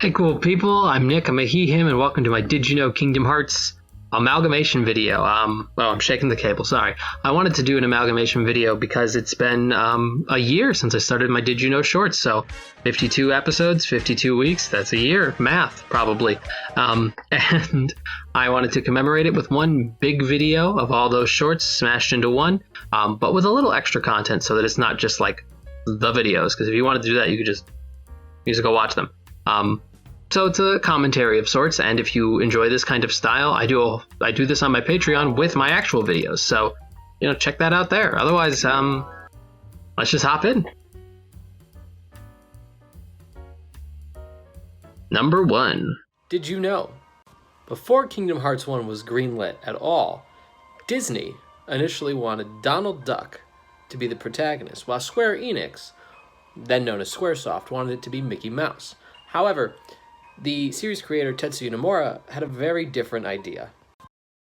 Hey cool people, I'm Nick, I'm a he, him, and welcome to my Did You Know Kingdom Hearts amalgamation video. I'm shaking the cable, sorry. I wanted to do an amalgamation video because it's been a year since I started my Did You Know shorts, so 52 episodes, 52 weeks, that's a year, math, probably. And I wanted to commemorate it with one big video of all those shorts smashed into one, but with a little extra content so that it's not just like the videos, because if you wanted to do that, you could just go watch them. So it's a commentary of sorts, and if you enjoy this kind of style, I do this on my Patreon with my actual videos, so, check that out there. Otherwise, let's just hop in. Number 1. Did you know? Before Kingdom Hearts 1 was greenlit at all, Disney initially wanted Donald Duck to be the protagonist, while Square Enix, then known as Squaresoft, wanted it to be Mickey Mouse. However, the series creator Tetsuya Nomura had a very different idea.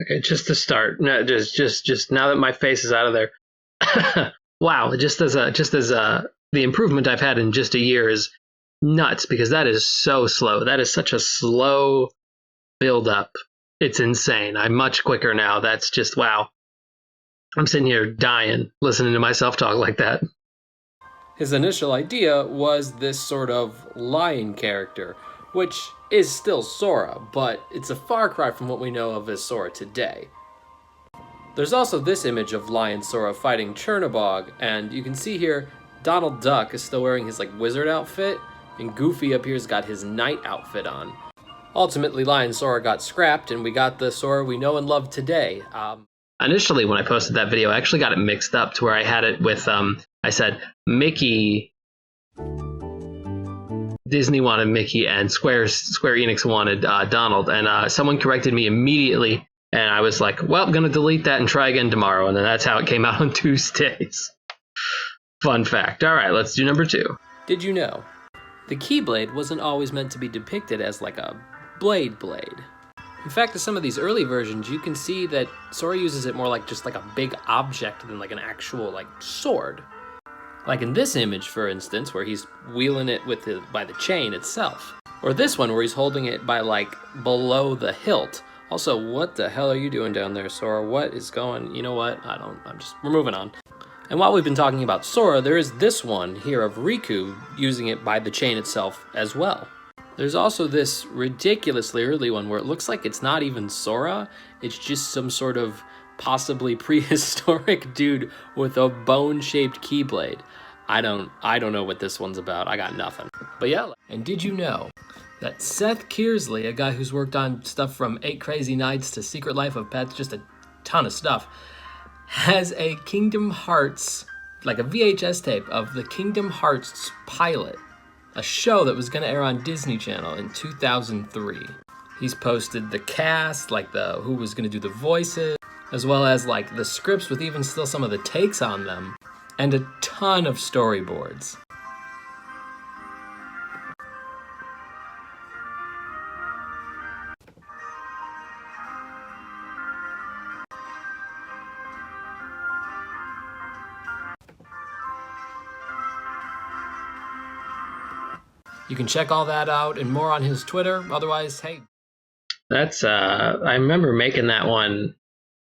Okay, just to start, no, just now that my face is out of there, wow, just as the improvement I've had in just a year is nuts, because that is so slow. That is such a slow build up. It's insane. I'm much quicker now. That's just wow. I'm sitting here dying listening to myself talk like that. His initial idea was this sort of lion character, which is still Sora, but it's a far cry from what we know of as Sora today. There's also this image of Lion Sora fighting Chernobog, and you can see here Donald Duck is still wearing his wizard outfit, and Goofy up here's got his knight outfit on. Ultimately, Lion Sora got scrapped, and we got the Sora we know and love today. Initially, when I posted that video, I actually got it mixed up to where I had it with, I said Mickey, Disney wanted Mickey, and Square Enix wanted Donald, and someone corrected me immediately, and I was like, well, I'm going to delete that and try again tomorrow, and then that's how it came out on Tuesdays. Fun fact. All right, let's do number 2. Did you know? The Keyblade wasn't always meant to be depicted as like a blade. In fact, in some of these early versions, you can see that Sora uses it more like just like a big object than like an actual sword. Like in this image, for instance, where he's wheeling it by the chain itself. Or this one where he's holding it by below the hilt. Also, what the hell are you doing down there, Sora? What is going, you know what? We're moving on. And while we've been talking about Sora, there is this one here of Riku using it by the chain itself as well. There's also this ridiculously early one where it looks like it's not even Sora, it's just some sort of possibly prehistoric dude with a bone-shaped keyblade. I don't know what this one's about. I got nothing. But yeah. And did you know that Seth Kearsley, a guy who's worked on stuff from 8 Crazy Nights to Secret Life of Pets, just a ton of stuff, has a Kingdom Hearts, like a VHS tape of the Kingdom Hearts pilot, a show that was going to air on Disney Channel in 2003. He's posted the cast, who was going to do the voices, as well as the scripts with even still some of the takes on them, and a ton of storyboards. You can check all that out and more on his Twitter. Otherwise, hey. That's, I remember making that one,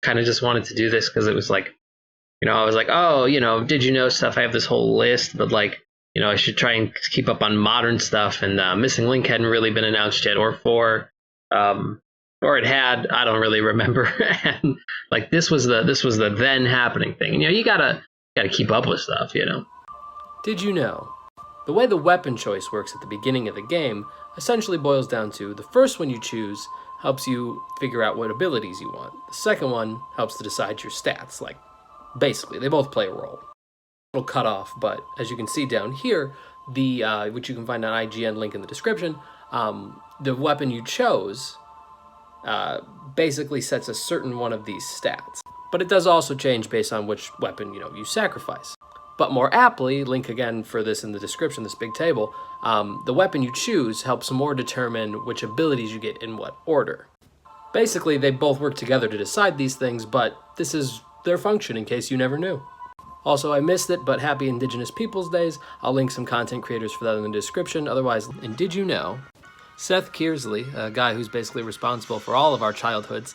kind of just wanted to do this because it was I was like, oh, did you know stuff? I have this whole list, but I should try and keep up on modern stuff. And Missing Link hadn't really been announced yet, or it had, I don't really remember. And this was the then happening thing. And you gotta keep up with stuff, Did you know? The way the weapon choice works at the beginning of the game essentially boils down to the first one you choose helps you figure out what abilities you want. The second one helps to decide your stats. Basically, they both play a role. It'll cut off, but as you can see down here, which you can find on IGN, link in the description, the weapon you chose basically sets a certain one of these stats. But it does also change based on which weapon you sacrifice. But more aptly, link again for this in the description, this big table, the weapon you choose helps more determine which abilities you get in what order. Basically, they both work together to decide these things, but this is their function in case you never knew. Also, I missed it, but happy Indigenous Peoples Days. I'll link some content creators for that in the description. Otherwise, and did you know Seth Kearsley, a guy who's basically responsible for all of our childhoods,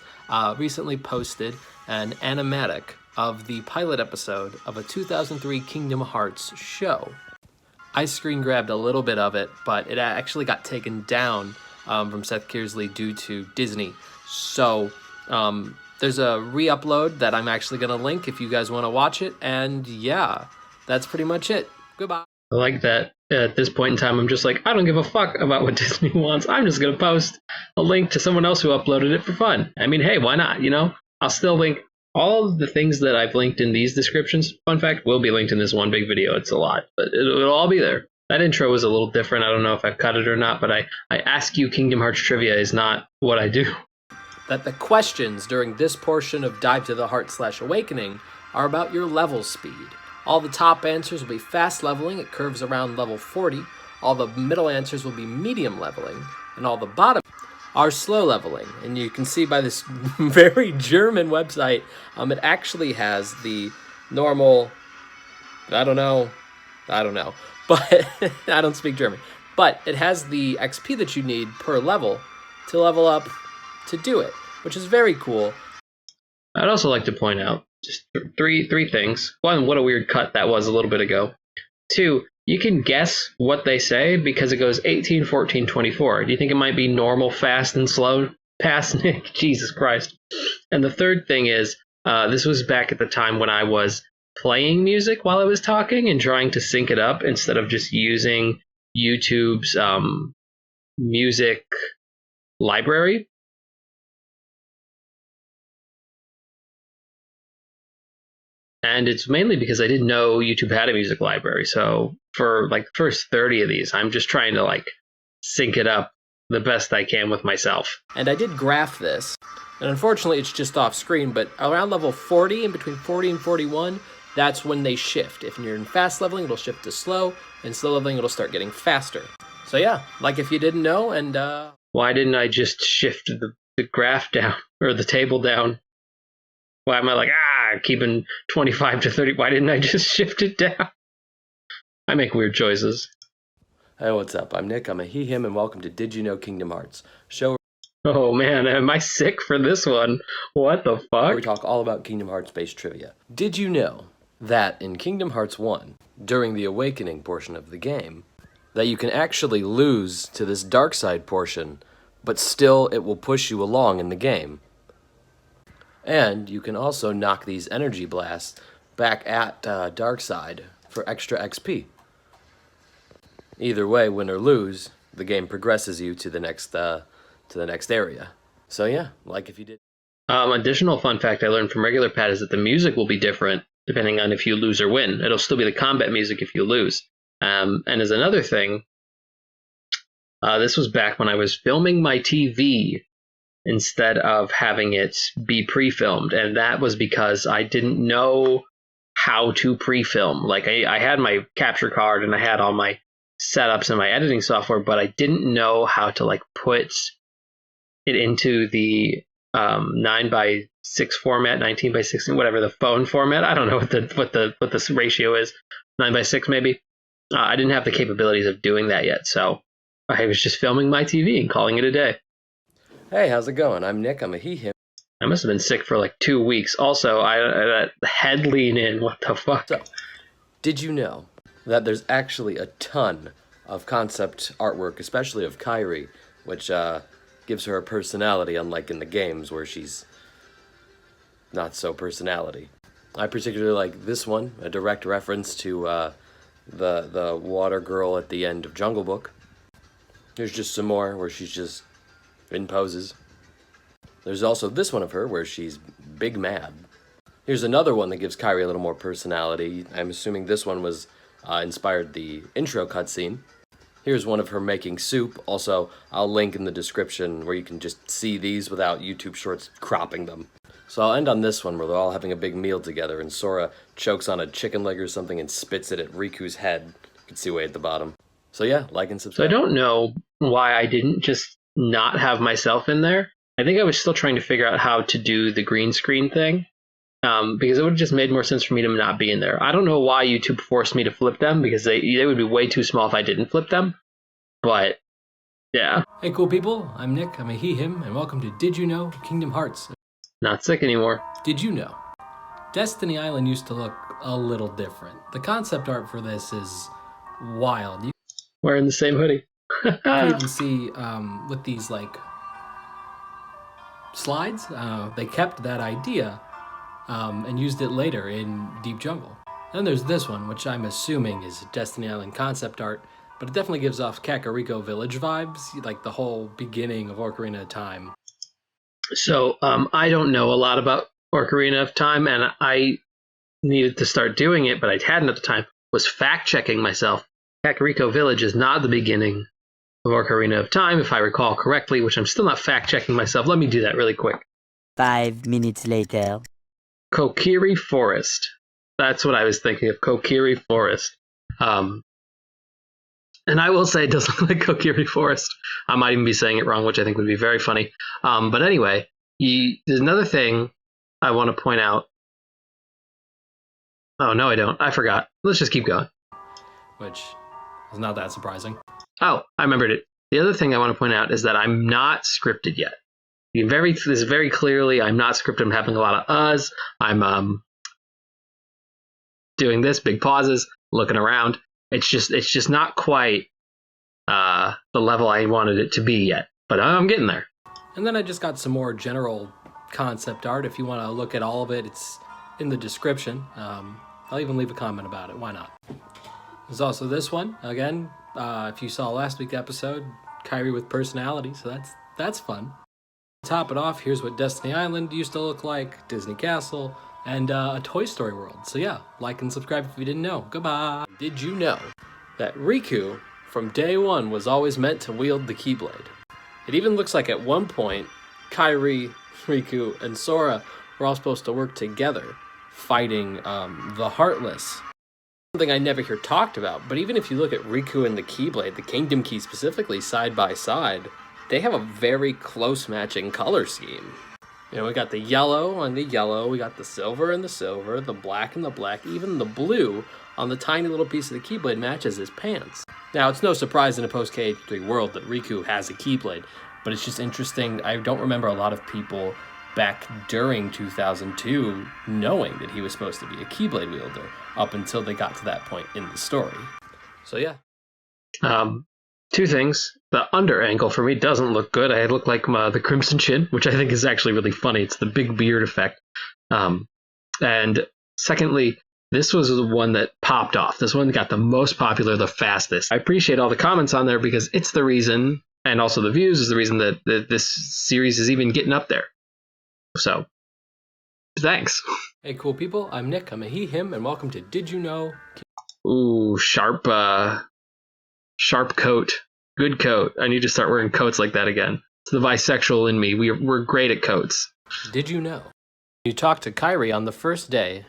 recently posted an animatic of the pilot episode of a 2003 Kingdom Hearts show. I screen grabbed a little bit of it, but it actually got taken down from Seth Kearsley due to Disney. So there's a re-upload that I'm actually going to link if you guys want to watch it. And yeah, that's pretty much it. Goodbye. I like that at this point in time, I'm just like, I don't give a fuck about what Disney wants. I'm just going to post a link to someone else who uploaded it for fun. I mean, hey, why not? You know, I'll still link all of the things that I've linked in these descriptions. Fun fact, will be linked in this one big video. It's a lot, but it'll all be there. That intro was a little different. I don't know if I've cut it or not, but I ask you Kingdom Hearts trivia is not what I do. That the questions during this portion of Dive to the Heart/Awakening are about your level speed. All the top answers will be fast leveling at curves around level 40, all the middle answers will be medium leveling, and all the bottom are slow leveling. And you can see by this very German website, it actually has the normal, I don't know, but I don't speak German. But it has the XP that you need per level to level up to do it, which is very cool. I'd also like to point out just three things. One, what a weird cut that was a little bit ago. Two, you can guess what they say because it goes 18, 14, 24. Do you think it might be normal, fast, and slow? Pass, Nick. Jesus Christ. And the third thing is, this was back at the time when I was playing music while I was talking and trying to sync it up instead of just using YouTube's music library. And it's mainly because I didn't know YouTube had a music library. So for like the first 30 of these, I'm just trying to like sync it up the best I can with myself. And I did graph this, and unfortunately it's just off screen, but around level 40, in between 40 and 41, that's when they shift. If you're in fast leveling, it'll shift to slow, and slow leveling, it'll start getting faster. So yeah, like if you didn't know, and why didn't I just shift the graph down, or the table down? Why am I like, keeping 25 to 30? Why didn't I just shift it down? I make weird choices. Hey, what's up? I'm Nick, I'm a he, him, and welcome to Did You Know Kingdom Hearts? Show Oh man, am I sick for this one? What the fuck? where we talk all about Kingdom Hearts-based trivia. Did you know that in Kingdom Hearts 1, during the Awakening portion of the game, that you can actually lose to this dark side portion, but still it will push you along in the game? And you can also knock these energy blasts back at dark side for extra XP. Either way, win or lose, the game progresses you to the next area. So yeah, like if you did. Additional fun fact I learned from regular pad is that the music will be different depending on if you lose or win. It'll still be the combat music if you lose. And as another thing, this was back when I was filming my TV instead of having it be pre-filmed, and that was because I didn't know how to pre-film. Like I had my capture card and I had all my setups and my editing software, but I didn't know how to like put it into the 9:6 format, 19:16, whatever the phone format. I don't know what the ratio is. 9:6 maybe. I didn't have the capabilities of doing that yet, so I was just filming my TV and calling it a day. Hey, how's it going? I'm Nick. I'm a he, him. I must have been sick for like 2 weeks. Also, I head lean in. What the fuck? So, did you know that there's actually a ton of concept artwork, especially of Kairi, which gives her a personality, unlike in the games where she's not so personality. I particularly like this one, a direct reference to the water girl at the end of Jungle Book. There's just some more where she's just in poses. There's also this one of her where she's big mad. Here's another one that gives Kairi a little more personality. I'm assuming this one was inspired the intro cutscene. Here's one of her making soup. Also, I'll link in the description where you can just see these without YouTube Shorts cropping them. So I'll end on this one where they're all having a big meal together and Sora chokes on a chicken leg or something and spits it at Riku's head. You can see way at the bottom. So yeah, like and subscribe. So I don't know why I didn't just not have myself in there. I think I was still trying to figure out how to do the green screen thing, because it would have just made more sense for me to not be in there. I don't know why YouTube forced me to flip them, because they would be way too small if I didn't flip them. But Yeah. Hey cool people, I'm Nick, I'm a he, him, and welcome to Did You Know Kingdom Hearts. Not sick anymore. Did you know? Destiny Island used to look a little different. The concept art for this is wild. You Wearing the same hoodie. can even see with these like slides, they kept that idea and used it later in Deep Jungle. Then there's this one, which I'm assuming is Destiny Island concept art, but it definitely gives off Kakariko Village vibes, like the whole beginning of Ocarina of Time. So I don't know a lot about Ocarina of Time, and I needed to start doing it, but I hadn't at the time, was fact-checking myself. Kakariko Village is not the beginning of Ocarina of Time, if I recall correctly, which I'm still not fact-checking myself. Let me do that really quick. 5 minutes later. Kokiri Forest. That's what I was thinking of, Kokiri Forest. And I will say it does look like Kokiri Forest. I might even be saying it wrong, which I think would be very funny. But anyway, there's another thing I want to point out. Oh, no, I don't. I forgot. Let's just keep going. Which is not that surprising. Oh, I remembered it. The other thing I want to point out is that I'm not scripted yet. This is very clearly, I'm not scripted. I'm having a lot of uhs. I'm doing this, big pauses, looking around. It's just not quite the level I wanted it to be yet, but I'm getting there. And then I just got some more general concept art. If you want to look at all of it, it's in the description. I'll even leave a comment about it. Why not? There's also this one. Again, if you saw last week's episode, Kairi with personality, so that's fun. To top it off, here's what Destiny Island used to look like, Disney Castle, and a Toy Story world. So yeah, like and subscribe if you didn't know. Goodbye. Did you know that Riku, from day one, was always meant to wield the Keyblade? It even looks like at one point, Kairi, Riku, and Sora were all supposed to work together, fighting the Heartless. Something I never hear talked about, but even if you look at Riku and the Keyblade, the Kingdom Key specifically, side by side, they have a very close matching color scheme. You know, we got the yellow on the yellow, we got the silver and the silver, the black and the black, even the blue on the tiny little piece of the Keyblade matches his pants. Now, it's no surprise in a post-KH3 world that Riku has a Keyblade, but it's just interesting. I don't remember a lot of people back during 2002 knowing that he was supposed to be a Keyblade wielder up until they got to that point in the story. So yeah. Two things. The under angle for me doesn't look good. I look like the Crimson Chin, which I think is actually really funny. It's the big beard effect. And secondly, this was the one that popped off. This one got the most popular the fastest. I appreciate all the comments on there because it's the reason, and also the views is the reason that this series is even getting up there. So, thanks. Hey cool people, I'm Nick, I'm a he, him, and welcome to Did You Know? Ooh, sharp coat. Good coat. I need to start wearing coats like that again. It's the bisexual in me. We're great at coats. Did you know? You talk to Kairi on the first day,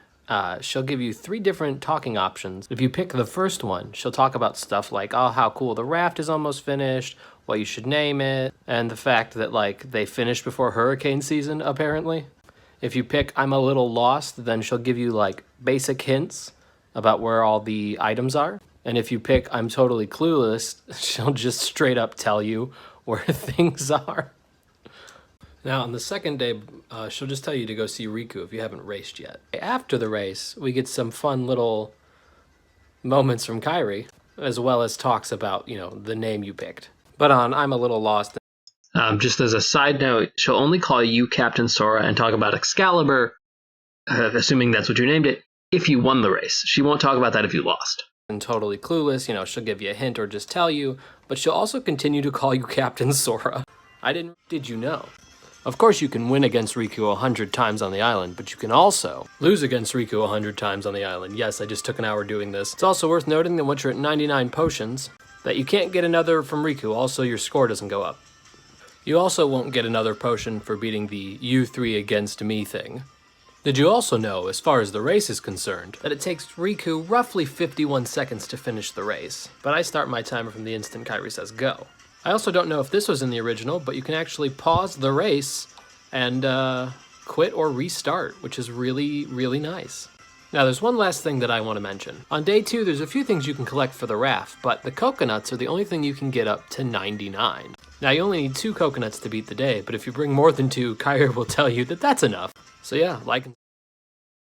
she'll give you 3 different talking options. If you pick the first one, she'll talk about stuff like, oh, how cool the raft is almost finished, what you should name it, and the fact that, like, they finished before hurricane season, apparently. If you pick I'm a little lost, then she'll give you, like, basic hints about where all the items are. And if you pick I'm totally clueless, she'll just straight up tell you where things are. Now, on the second day, she'll just tell you to go see Riku if you haven't raced yet. After the race, we get some fun little moments from Kairi, as well as talks about, you know, the name you picked. But on I'm a little lost. Just as a side note, she'll only call you Captain Sora and talk about Excalibur, assuming that's what you named it, if you won the race. She won't talk about that if you lost. And totally clueless, you know, she'll give you a hint or just tell you, but she'll also continue to call you Captain Sora. Did you know? Of course you can win against Riku 100 times on the island, but you can also lose against Riku 100 times on the island. Yes, I just took an hour doing this. It's also worth noting that once you're at 99 potions, that you can't get another from Riku, also your score doesn't go up. You also won't get another potion for beating the you 3 against me thing. Did you also know, as far as the race is concerned, that it takes Riku roughly 51 seconds to finish the race, but I start my timer from the instant Kairi says go. I also don't know if this was in the original, but you can actually pause the race and quit or restart, which is really, really nice. Now there's one last thing that I want to mention. On day 2, there's a few things you can collect for the raft, but the coconuts are the only thing you can get up to 99. Now you only need 2 coconuts to beat the day, but if you bring more than 2, Kyrie will tell you that that's enough. So yeah, like.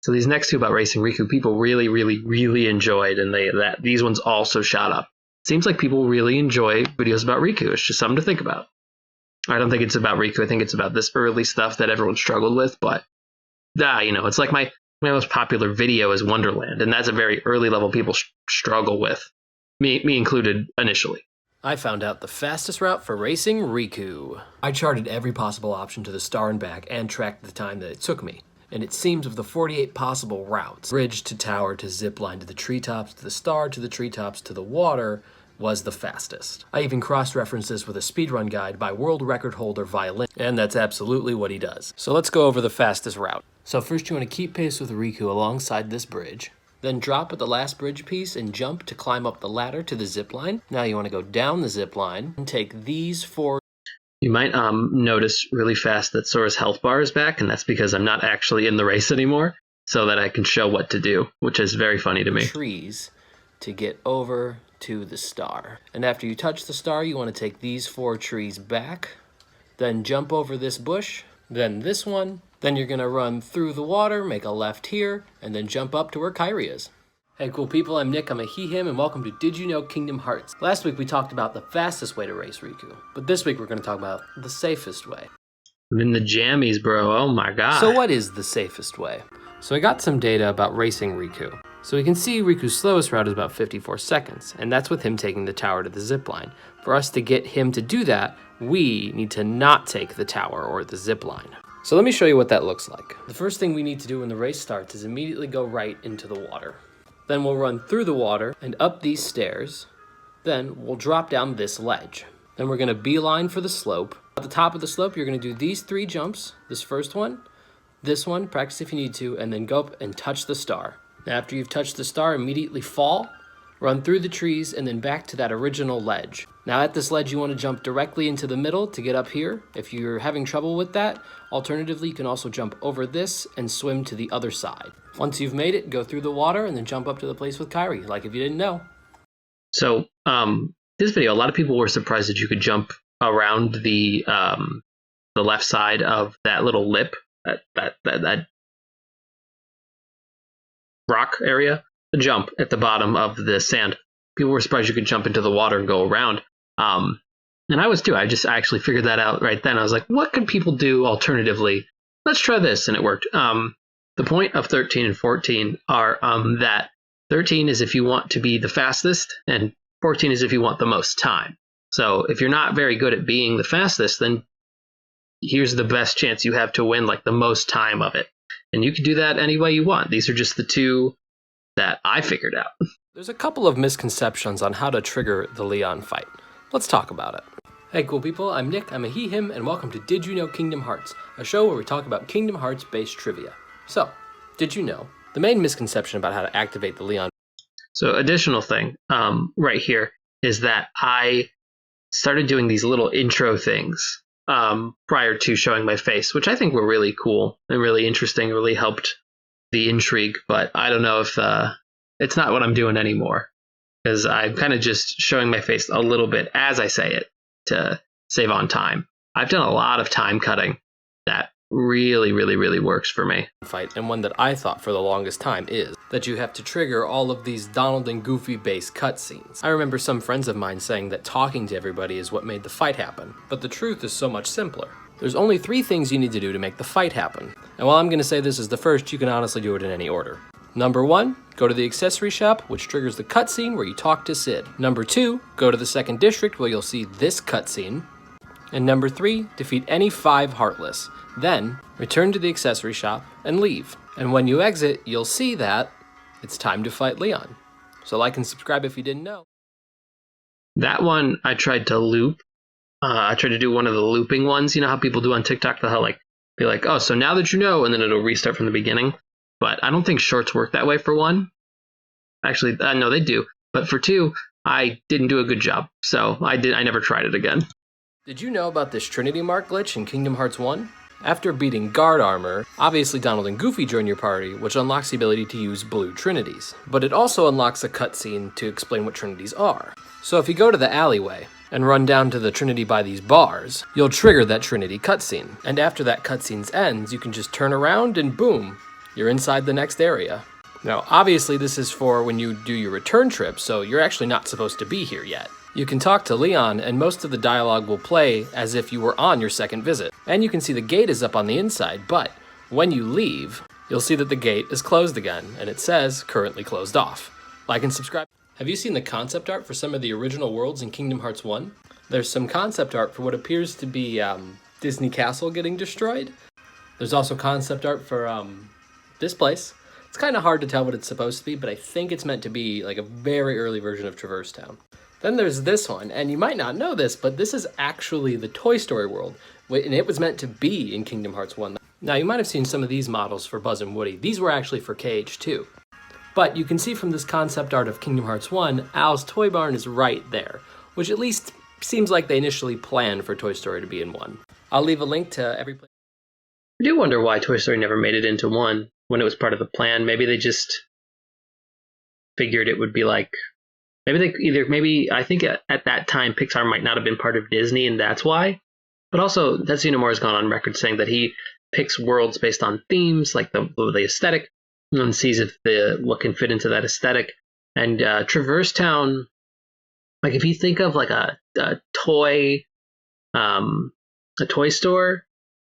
So these next 2 about racing Riku, people really enjoyed, and these ones also shot up. Seems like people really enjoy videos about Riku. It's just something to think about. I don't think it's about Riku. I think it's about this early stuff that everyone struggled with, but it's like my most popular video is Wonderland, and that's a very early level people struggle with, me included initially. I found out the fastest route for racing Riku. I charted every possible option to the star and back and tracked the time that it took me. And it seems of the 48 possible routes, bridge to tower to zip line to the treetops to the star to the treetops to the water, was the fastest. I even cross-referenced this with a speedrun guide by world record holder Violin, and that's absolutely what he does. So let's go over the fastest route. So first you want to keep pace with Riku alongside this bridge, then drop at the last bridge piece and jump to climb up the ladder to the zip line. Now you want to go down the zip line and take these 4. You might notice really fast that Sora's health bar is back, and that's because I'm not actually in the race anymore, so that I can show what to do, which is very funny to me. Trees to get over to the star. And after you touch the star, you want to take these 4 trees back, then jump over this bush, then this one, then you're going to run through the water, make a left here, and then jump up to where Kyrie is. Hey cool people, I'm Nick, I'm a he/him, and welcome to Did You Know Kingdom Hearts. Last week we talked about the fastest way to race Riku, but this week we're going to talk about the safest way. I'm in the jammies, bro. Oh my god. So what is the safest way? So I got some data about racing Riku. So we can see Riku's slowest route is about 54 seconds, and that's with him taking the tower to the zipline. For us to get him to do that, we need to not take the tower or the zipline. So let me show you what that looks like. The first thing we need to do when the race starts is immediately go right into the water. Then we'll run through the water and up these stairs. Then we'll drop down this ledge. Then we're going to beeline for the slope. At the top of the slope, you're going to do these 3 jumps. This first one, this one, practice if you need to, and then go up and touch the star. Now, after you've touched the star, immediately fall, run through the trees, and then back to that original ledge. Now at this ledge, you want to jump directly into the middle to get up here. If you're having trouble with that, alternatively, you can also jump over this and swim to the other side. Once you've made it, go through the water and then jump up to the place with Kyrie, like if you didn't know. So, this video, a lot of people were surprised that you could jump around the left side of that little lip, that rock area, the jump at the bottom of the sand. People were surprised you could jump into the water and go around. And I was too. I actually figured that out right then. I was like, what could people do alternatively? Let's try this, and it worked. The point of 13 and 14 are that 13 is if you want to be the fastest, and 14 is if you want the most time. So if you're not very good at being the fastest, then here's the best chance you have to win, like the most time of it. And you can do that any way you want. These are just the 2 that I figured out. There's a couple of misconceptions on how to trigger the Leon fight. Let's talk about it. Hey cool people, I'm Nick, I'm a he/him, and welcome to Did You Know Kingdom Hearts, a show where we talk about Kingdom Hearts based trivia. So, did you know the main misconception about how to activate the Leon? So additional thing right here is that I started doing these little intro things prior to showing my face, which I think were really cool and really interesting, really helped the intrigue, but I don't know if it's not what I'm doing anymore, because I'm kind of just showing my face a little bit as I say it to save on time. I've done a lot of time cutting that really works for me. Fight, and one that I thought for the longest time is that you have to trigger all of these Donald and Goofy based cutscenes. I remember some friends of mine saying that talking to everybody is what made the fight happen, but the truth is so much simpler. There's only 3 things you need to do to make the fight happen. And while I'm going to say this is the first, you can honestly do it in any order. Number 1, go to the accessory shop, which triggers the cutscene where you talk to Sid. Number 2, go to the second district where you'll see this cutscene. And number 3, defeat any 5 Heartless. Then, return to the accessory shop and leave. And when you exit, you'll see that it's time to fight Leon. So like and subscribe if you didn't know. That one I tried to loop. I tried to do one of the looping ones. You know how people do on TikTok? They'll be like, oh, so now that you know, and then it'll restart from the beginning. But I don't think shorts work that way for 1. Actually, no, they do. But for 2, I didn't do a good job. So I never tried it again. Did you know about this Trinity Mark glitch in Kingdom Hearts 1? After beating guard armor, obviously Donald and Goofy join your party, which unlocks the ability to use blue trinities. But it also unlocks a cutscene to explain what trinities are. So if you go to the alleyway and run down to the trinity by these bars, you'll trigger that trinity cutscene. And after that cutscene ends, you can just turn around and boom, you're inside the next area. Now, obviously this is for when you do your return trip, so you're actually not supposed to be here yet. You can talk to Leon, and most of the dialogue will play as if you were on your second visit. And you can see the gate is up on the inside, but when you leave, you'll see that the gate is closed again, and it says currently closed off. Like and subscribe. Have you seen the concept art for some of the original worlds in Kingdom Hearts 1? There's some concept art for what appears to be Disney Castle getting destroyed. There's also concept art for this place. It's kind of hard to tell what it's supposed to be, but I think it's meant to be like a very early version of Traverse Town. Then there's this one, and you might not know this, but this is actually the Toy Story world, and it was meant to be in Kingdom Hearts 1. Now, you might have seen some of these models for Buzz and Woody. These were actually for KH2. But you can see from this concept art of Kingdom Hearts 1, Al's Toy Barn is right there, which at least seems like they initially planned for Toy Story to be in 1. I'll leave a link to every place. I do wonder why Toy Story never made it into 1 when it was part of the plan. Maybe they just figured it would be like... Maybe I think at that time Pixar might not have been part of Disney, and that's why. But also, Tetsuya Nomura has gone on record saying that he picks worlds based on themes, like the aesthetic, and sees if what can fit into that aesthetic. And Traverse Town, like if you think of like a toy store,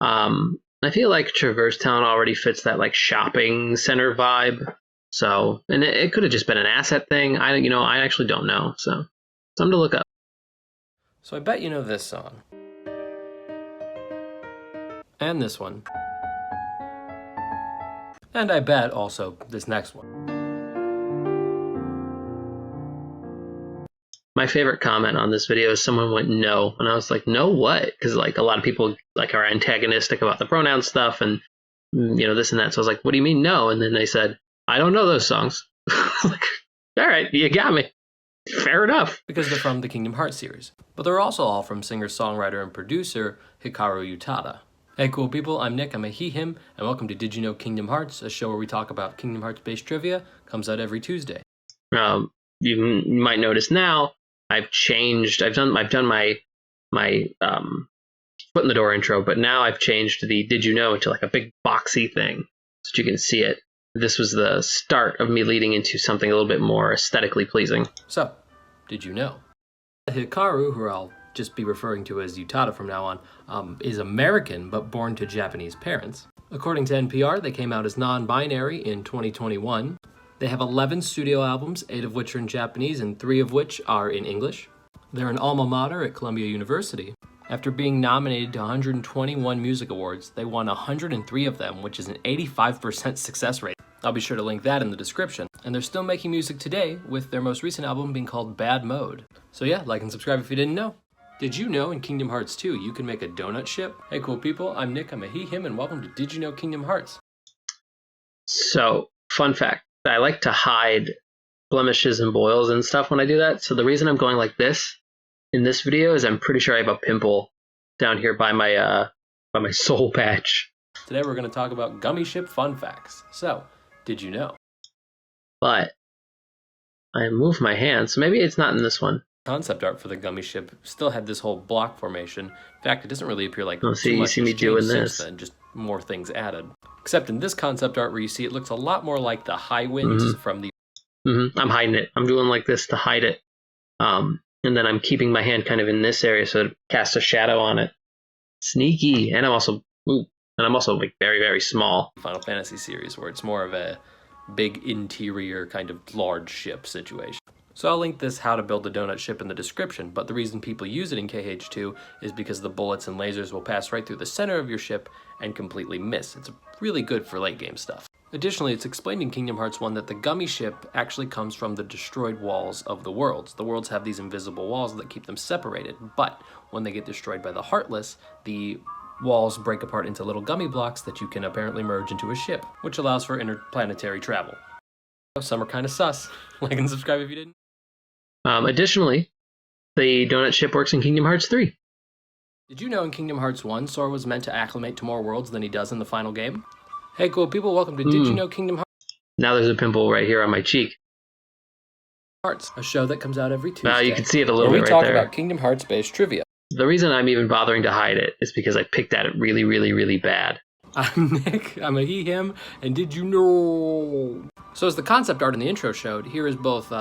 I feel like Traverse Town already fits that like shopping center vibe. So, and it could have just been an asset thing. I actually don't know. So, something to look up. So I bet you know this song. And this one. And I bet also this next one. My favorite comment on this video is someone went no, and I was like, no what? Because like a lot of people like are antagonistic about the pronoun stuff and this and that. So I was like, what do you mean no? And then they said, I don't know those songs. Like, all right, you got me. Fair enough. Because they're from the Kingdom Hearts series. But they're also all from singer, songwriter, and producer Hikaru Utada. Hey cool people, I'm Nick, I'm a he/him, and welcome to Did You Know Kingdom Hearts, a show where we talk about Kingdom Hearts-based trivia. Comes out every Tuesday. You might notice now, I've changed. I've done my foot in the door intro, but now I've changed the Did You Know to like a big boxy thing, so you can see it. This was the start of me leading into something a little bit more aesthetically pleasing. So, did you know? Hikaru, who I'll just be referring to as Utada from now on, is American but born to Japanese parents. According to NPR, they came out as non-binary in 2021. They have 11 studio albums, 8 of which are in Japanese and 3 of which are in English. They're an alma mater at Columbia University. After being nominated to 121 music awards, they won 103 of them, which is an 85% success rate. I'll be sure to link that in the description. And they're still making music today, with their most recent album being called Bad Mode. So yeah, like and subscribe if you didn't know. Did you know in Kingdom Hearts 2 you can make a donut ship? Hey cool people, I'm Nick, I'm a he/him, and welcome to Did You Know Kingdom Hearts? So, fun fact, I like to hide blemishes and boils and stuff when I do that. So the reason I'm going like this in this video is I'm pretty sure I have a pimple down here by my soul patch. Today we're going to talk about gummy ship fun facts. So, did you know? But I moved my hand, so maybe it's not in this one. Concept art for the gummy ship still had this whole block formation. In fact, it doesn't really appear like you see me doing this. Then, just more things added. Except in this concept art where you see it looks a lot more like the high winds from the... I'm hiding it. I'm doing like this to hide it. And then I'm keeping my hand kind of in this area so it casts a shadow on it. Sneaky. And I'm also like very, very small. Final Fantasy series where it's more of a big interior kind of large ship situation. So I'll link this how to build a donut ship in the description, but the reason people use it in KH2 is because the bullets and lasers will pass right through the center of your ship and completely miss. It's really good for late game stuff. Additionally, it's explained in Kingdom Hearts 1 that the gummy ship actually comes from the destroyed walls of the worlds. The worlds have these invisible walls that keep them separated, but when they get destroyed by the Heartless, the walls break apart into little gummy blocks that you can apparently merge into a ship, which allows for interplanetary travel. Some are kind of sus. Like and subscribe if you didn't. Additionally, the donut ship works in Kingdom Hearts 3. Did you know in Kingdom Hearts 1, Sora was meant to acclimate to more worlds than he does in the final game? Hey cool people, welcome to Did You Know Kingdom Now there's a pimple right here on my cheek. Hearts, a show that comes out every Tuesday. You can see it a little bit right there. We there. talk about Kingdom Hearts-based trivia. The reason I'm even bothering to hide it is because I picked at it really, really, really bad. I'm Nick, I'm a he, him, and did you know? So as the concept art in the intro showed, here is both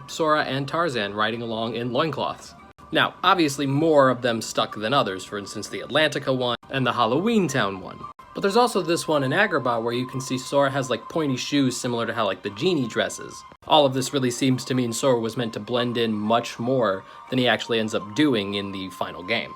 Sora and Tarzan riding along in loincloths. Now, obviously more of them stuck than others, for instance the Atlantica one and the Halloween Town one. But there's also this one in Agrabah where you can see Sora has like pointy shoes similar to how like the genie dresses. All of this really seems to mean Sora was meant to blend in much more than he actually ends up doing in the final game.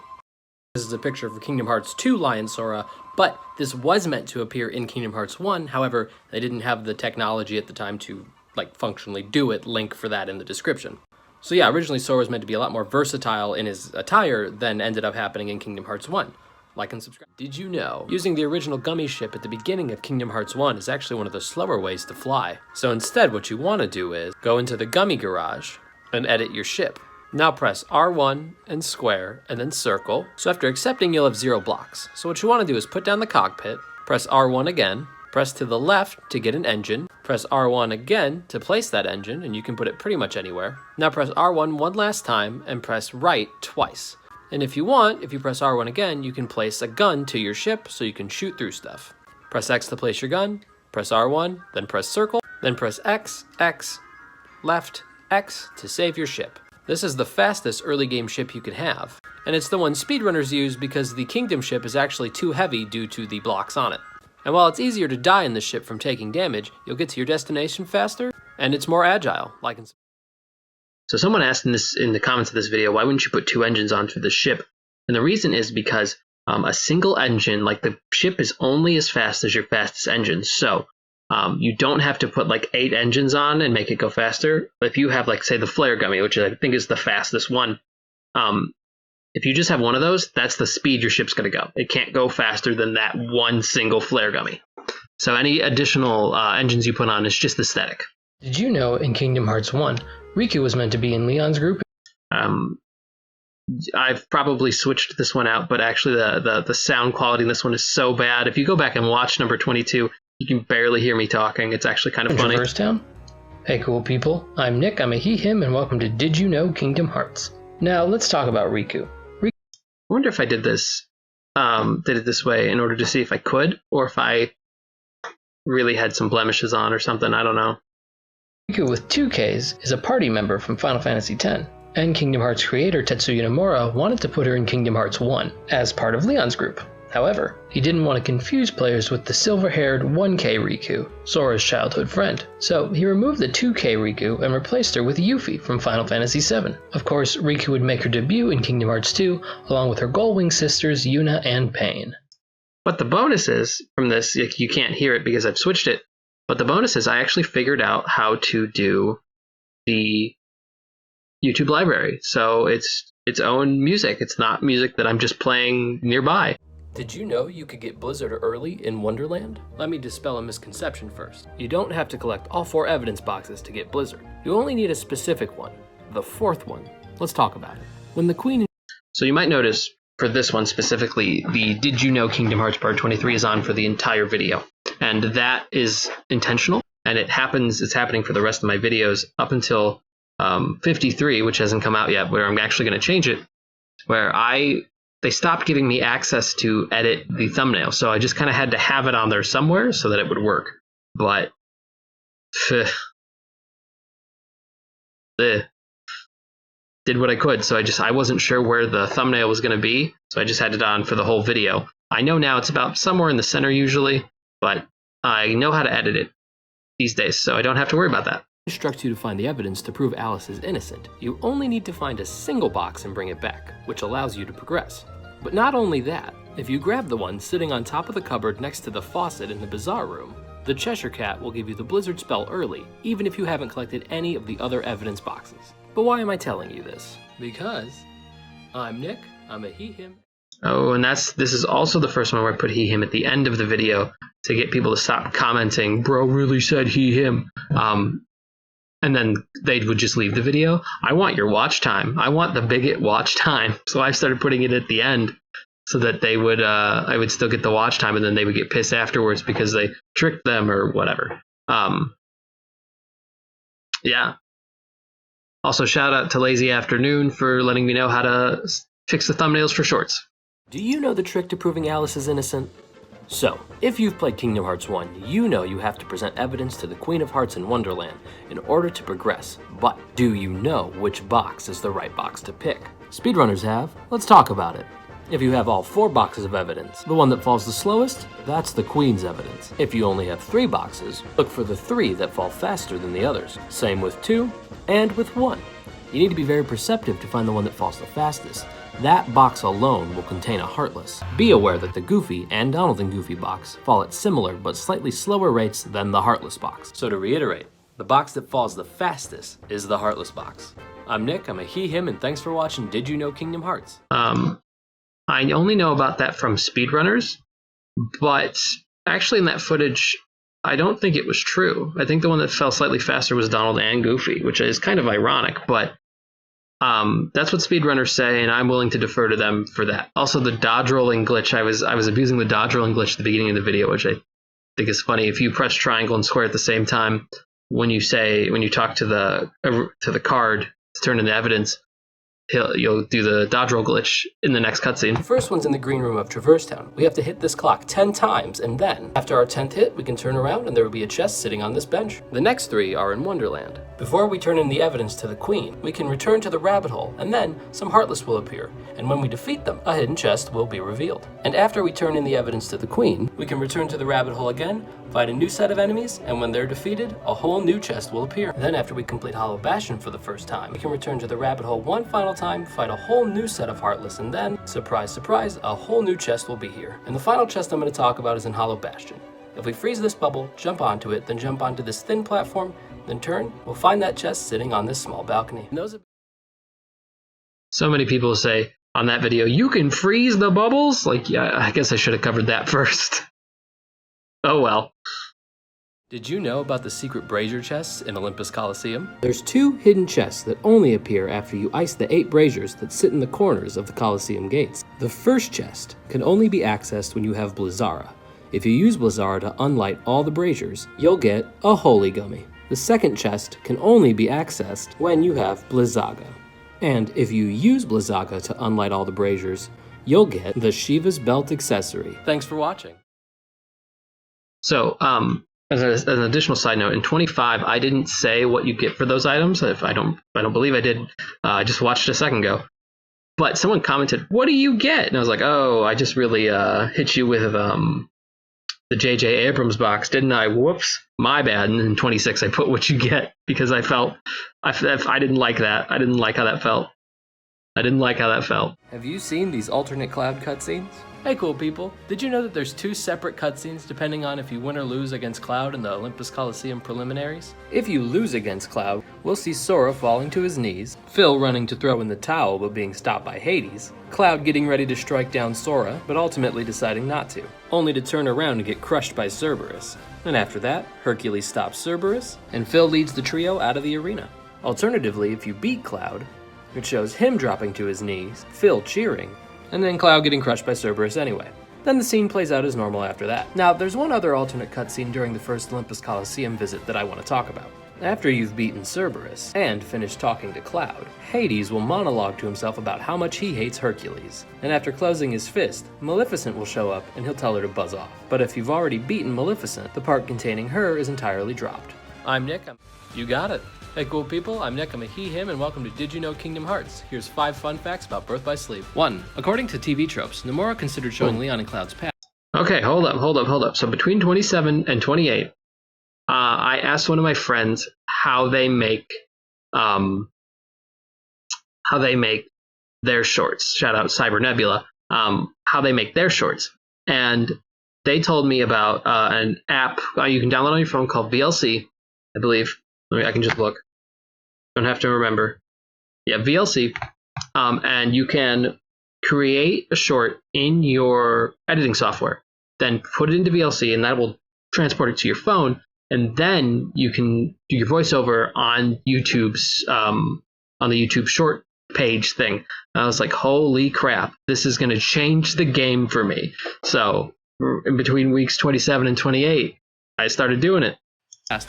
This is a picture for Kingdom Hearts 2 Lion Sora, but this was meant to appear in Kingdom Hearts 1, however, they didn't have the technology at the time to like functionally do it, link for that in the description. So yeah, originally Sora was meant to be a lot more versatile in his attire than ended up happening in Kingdom Hearts 1. Like and subscribe. Did you know? Using the original gummy ship at the beginning of Kingdom Hearts 1 is actually one of the slower ways to fly. So instead what you want to do is go into the gummy garage and edit your ship. Now press R1 and square and then circle. So after accepting you'll have 0 blocks. So what you want to do is put down the cockpit, press R1 again, press to the left to get an engine, press R1 again to place that engine, and you can put it pretty much anywhere. Now press R1 one last time and press right twice. And if you want, if you press R1 again, you can place a gun to your ship so you can shoot through stuff. Press X to place your gun, press R1, then press circle, then press X, X, left, X to save your ship. This is the fastest early game ship you can have, and it's the one speedrunners use because the Kingdom ship is actually too heavy due to the blocks on it. And while it's easier to die in the ship from taking damage, you'll get to your destination faster, and it's more agile. So someone asked in the comments of this video, why wouldn't you put 2 engines onto the ship? And the reason is because a single engine, like the ship is only as fast as your fastest engine. So you don't have to put like 8 engines on and make it go faster. But if you have like, say, the flare gummy, which I think is the fastest one, if you just have one of those, that's the speed your ship's going to go. It can't go faster than that one single flare gummy. So any additional engines you put on is just aesthetic. Did you know in Kingdom Hearts 1, Riku was meant to be in Leon's group? I've probably switched this one out, but actually the sound quality in this one is so bad. If you go back and watch number 22, you can barely hear me talking. It's actually kind of funny. Traverse Town? Hey cool people, I'm Nick, I'm a he, him, and welcome to Did You Know Kingdom Hearts. Now let's talk about Riku. I wonder if I did it this way in order to see if I could, or if I really had some blemishes on or something, I don't know. Riku with 2 Ks is a party member from Final Fantasy X, and Kingdom Hearts creator Tetsuya Nomura wanted to put her in Kingdom Hearts 1 as part of Leon's group. However, he didn't want to confuse players with the silver-haired 1K Riku, Sora's childhood friend, so he removed the 2K Riku and replaced her with Yuffie from Final Fantasy VII. Of course, Riku would make her debut in Kingdom Hearts 2, along with her Gullwing sisters Yuna and Pain. But the bonuses from this, you can't hear it because I've switched it, but the bonus is I actually figured out how to do the YouTube library. So it's its own music. It's not music that I'm just playing nearby. Did you know you could get Blizzard early in Wonderland? Let me dispel a misconception first. You don't have to collect all 4 evidence boxes to get Blizzard. You only need a specific one, the 4th one. Let's talk about it. When the Queen... So you might notice for this one specifically, the Did You Know Kingdom Hearts Part 23 is on for the entire video. And that is intentional, and it's happening for the rest of my videos up until 53, which hasn't come out yet, where I'm actually going to change it, where they stopped giving me access to edit the thumbnail, so I just kind of had to have it on there somewhere so that it would work. But did what I could, so I wasn't sure where the thumbnail was going to be, so I just had it on for the whole video. I know now it's about somewhere in the center usually, but I know how to edit it these days, so I don't have to worry about that. Instruct you to find the evidence to prove Alice is innocent. You only need to find a single box and bring it back, which allows you to progress. But not only that, if you grab the one sitting on top of the cupboard next to the faucet in the Bazaar room, the Cheshire Cat will give you the Blizzard spell early, even if you haven't collected any of the other evidence boxes. But why am I telling you this? Because I'm Nick, I'm a he, him. Oh, and this is also the first one where I put he, him at the end of the video to get people to stop commenting, bro really said he, him. And then they would just leave the video. I want your watch time. I want the bigot watch time. So I started putting it at the end so that they would I would still get the watch time, and then they would get pissed afterwards because they tricked them or whatever. Yeah. Also, shout out to Lazy Afternoon for letting me know how to fix the thumbnails for shorts. Do you know the trick to proving Alice is innocent? So, if you've played Kingdom Hearts 1, you know you have to present evidence to the Queen of Hearts in Wonderland in order to progress. But do you know which box is the right box to pick? Speedrunners have. Let's talk about it. If you have all 4 boxes of evidence, the one that falls the slowest, that's the Queen's evidence. If you only have 3 boxes, look for the 3 that fall faster than the others. Same with 2 and with 1. You need to be very perceptive to find the one that falls the fastest. That box alone will contain a Heartless. Be aware that the Goofy and Donald and Goofy box fall at similar but slightly slower rates than the Heartless box. So to reiterate, the box that falls the fastest is the Heartless box. I'm Nick, I'm a he, him, and thanks for watching Did You Know Kingdom Hearts? I only know about that from speedrunners, but actually in that footage, I don't think it was true. I think the one that fell slightly faster was Donald and Goofy, which is kind of ironic, but that's what speedrunners say, and I'm willing to defer to them for that. Also, the dodge rolling glitch, I was abusing the dodge rolling glitch at the beginning of the video, which I think is funny. If you press triangle and square at the same time, when you talk to the card to turn into evidence, you'll do the dodge roll glitch in the next cutscene. The first one's in the green room of Traverse Town. We have to hit this clock 10 times, and then, after our 10th hit, we can turn around and there will be a chest sitting on this bench. The next 3 are in Wonderland. Before we turn in the evidence to the Queen, we can return to the rabbit hole, and then some Heartless will appear, and when we defeat them, a hidden chest will be revealed. And after we turn in the evidence to the Queen, we can return to the rabbit hole again, fight a new set of enemies, and when they're defeated, a whole new chest will appear. Then after we complete Hollow Bastion for the first time, we can return to the rabbit hole one final time, fight a whole new set of Heartless, and then, surprise, surprise, a whole new chest will be here. And the final chest I'm going to talk about is in Hollow Bastion. If we freeze this bubble, jump onto it, then jump onto this thin platform, then turn, we'll find that chest sitting on this small balcony. So many people say on that video, you can freeze the bubbles? Like, yeah, I guess I should have covered that first. Oh well. Did you know about the secret brazier chests in Olympus Coliseum? There's 2 hidden chests that only appear after you ice the 8 braziers that sit in the corners of the Coliseum gates. The first chest can only be accessed when you have Blizzara. If you use Blizzara to unlight all the braziers, you'll get a Holy Gummy. The second chest can only be accessed when you have Blizzaga. And if you use Blizzaga to unlight all the braziers, you'll get the Shiva's Belt accessory. Thanks for watching. So, as an additional side note, in 25, I didn't say what you get for those items. If I don't believe I did. I just watched a second ago. But someone commented, "What do you get?" And I was like, "Oh, I just really hit you with the J.J. Abrams box, didn't I? Whoops, my bad." And in 26, I put what you get because I didn't like that. I didn't like how that felt. Have you seen these alternate Cloud cutscenes? Hey cool people, did you know that there's 2 separate cutscenes depending on if you win or lose against Cloud in the Olympus Coliseum preliminaries? If you lose against Cloud, we'll see Sora falling to his knees, Phil running to throw in the towel but being stopped by Hades, Cloud getting ready to strike down Sora but ultimately deciding not to, only to turn around and get crushed by Cerberus. And after that, Hercules stops Cerberus, and Phil leads the trio out of the arena. Alternatively, if you beat Cloud, it shows him dropping to his knees, Phil cheering, and then Cloud getting crushed by Cerberus anyway. Then the scene plays out as normal after that. Now, there's one other alternate cutscene during the first Olympus Coliseum visit that I want to talk about. After you've beaten Cerberus, and finished talking to Cloud, Hades will monologue to himself about how much he hates Hercules. And after closing his fist, Maleficent will show up and he'll tell her to buzz off. But if you've already beaten Maleficent, the part containing her is entirely dropped. I'm Nick, you got it. Hey cool people, I'm Nick, I'm a he, him, and welcome to Did You Know Kingdom Hearts? Here's 5 fun facts about Birth by Sleep. 1. According to TV tropes, Nomura considered showing Leon and Cloud's past. Okay, hold up. So between 27 and 28, I asked one of my friends how they make their shorts. Shout out Cyber Nebula. How they make their shorts, and they told me about an app you can download on your phone called VLC, I believe. I can just look. Don't have to remember. Yeah, VLC. And you can create a short in your editing software, then put it into VLC, and that will transport it to your phone. And then you can do your voiceover on YouTube's on the YouTube short page thing. I was like, holy crap, this is going to change the game for me. So in between weeks 27 and 28, I started doing it.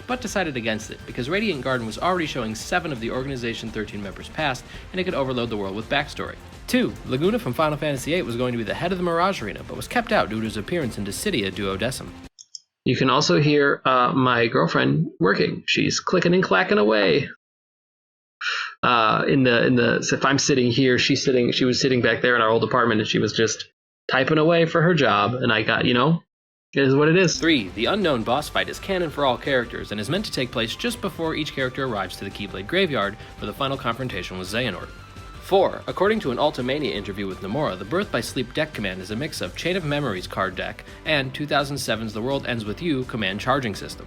But decided against it because Radiant Garden was already showing 7 of the Organization 13 members past, and it could overload the world with backstory. 2. Laguna from Final Fantasy VIII was going to be the head of the Mirage Arena, but was kept out due to his appearance in Dissidia Duodecim. You can also hear my girlfriend working. She's clicking and clacking away. If I'm sitting here, she was sitting back there in our old apartment, and she was just typing away for her job, and I got, it is what it is. 3. The unknown boss fight is canon for all characters and is meant to take place just before each character arrives to the Keyblade Graveyard for the final confrontation with Xehanort. 4. According to an Ultimania interview with Nomura, the Birth by Sleep deck command is a mix of Chain of Memories card deck and 2007's The World Ends With You command charging system.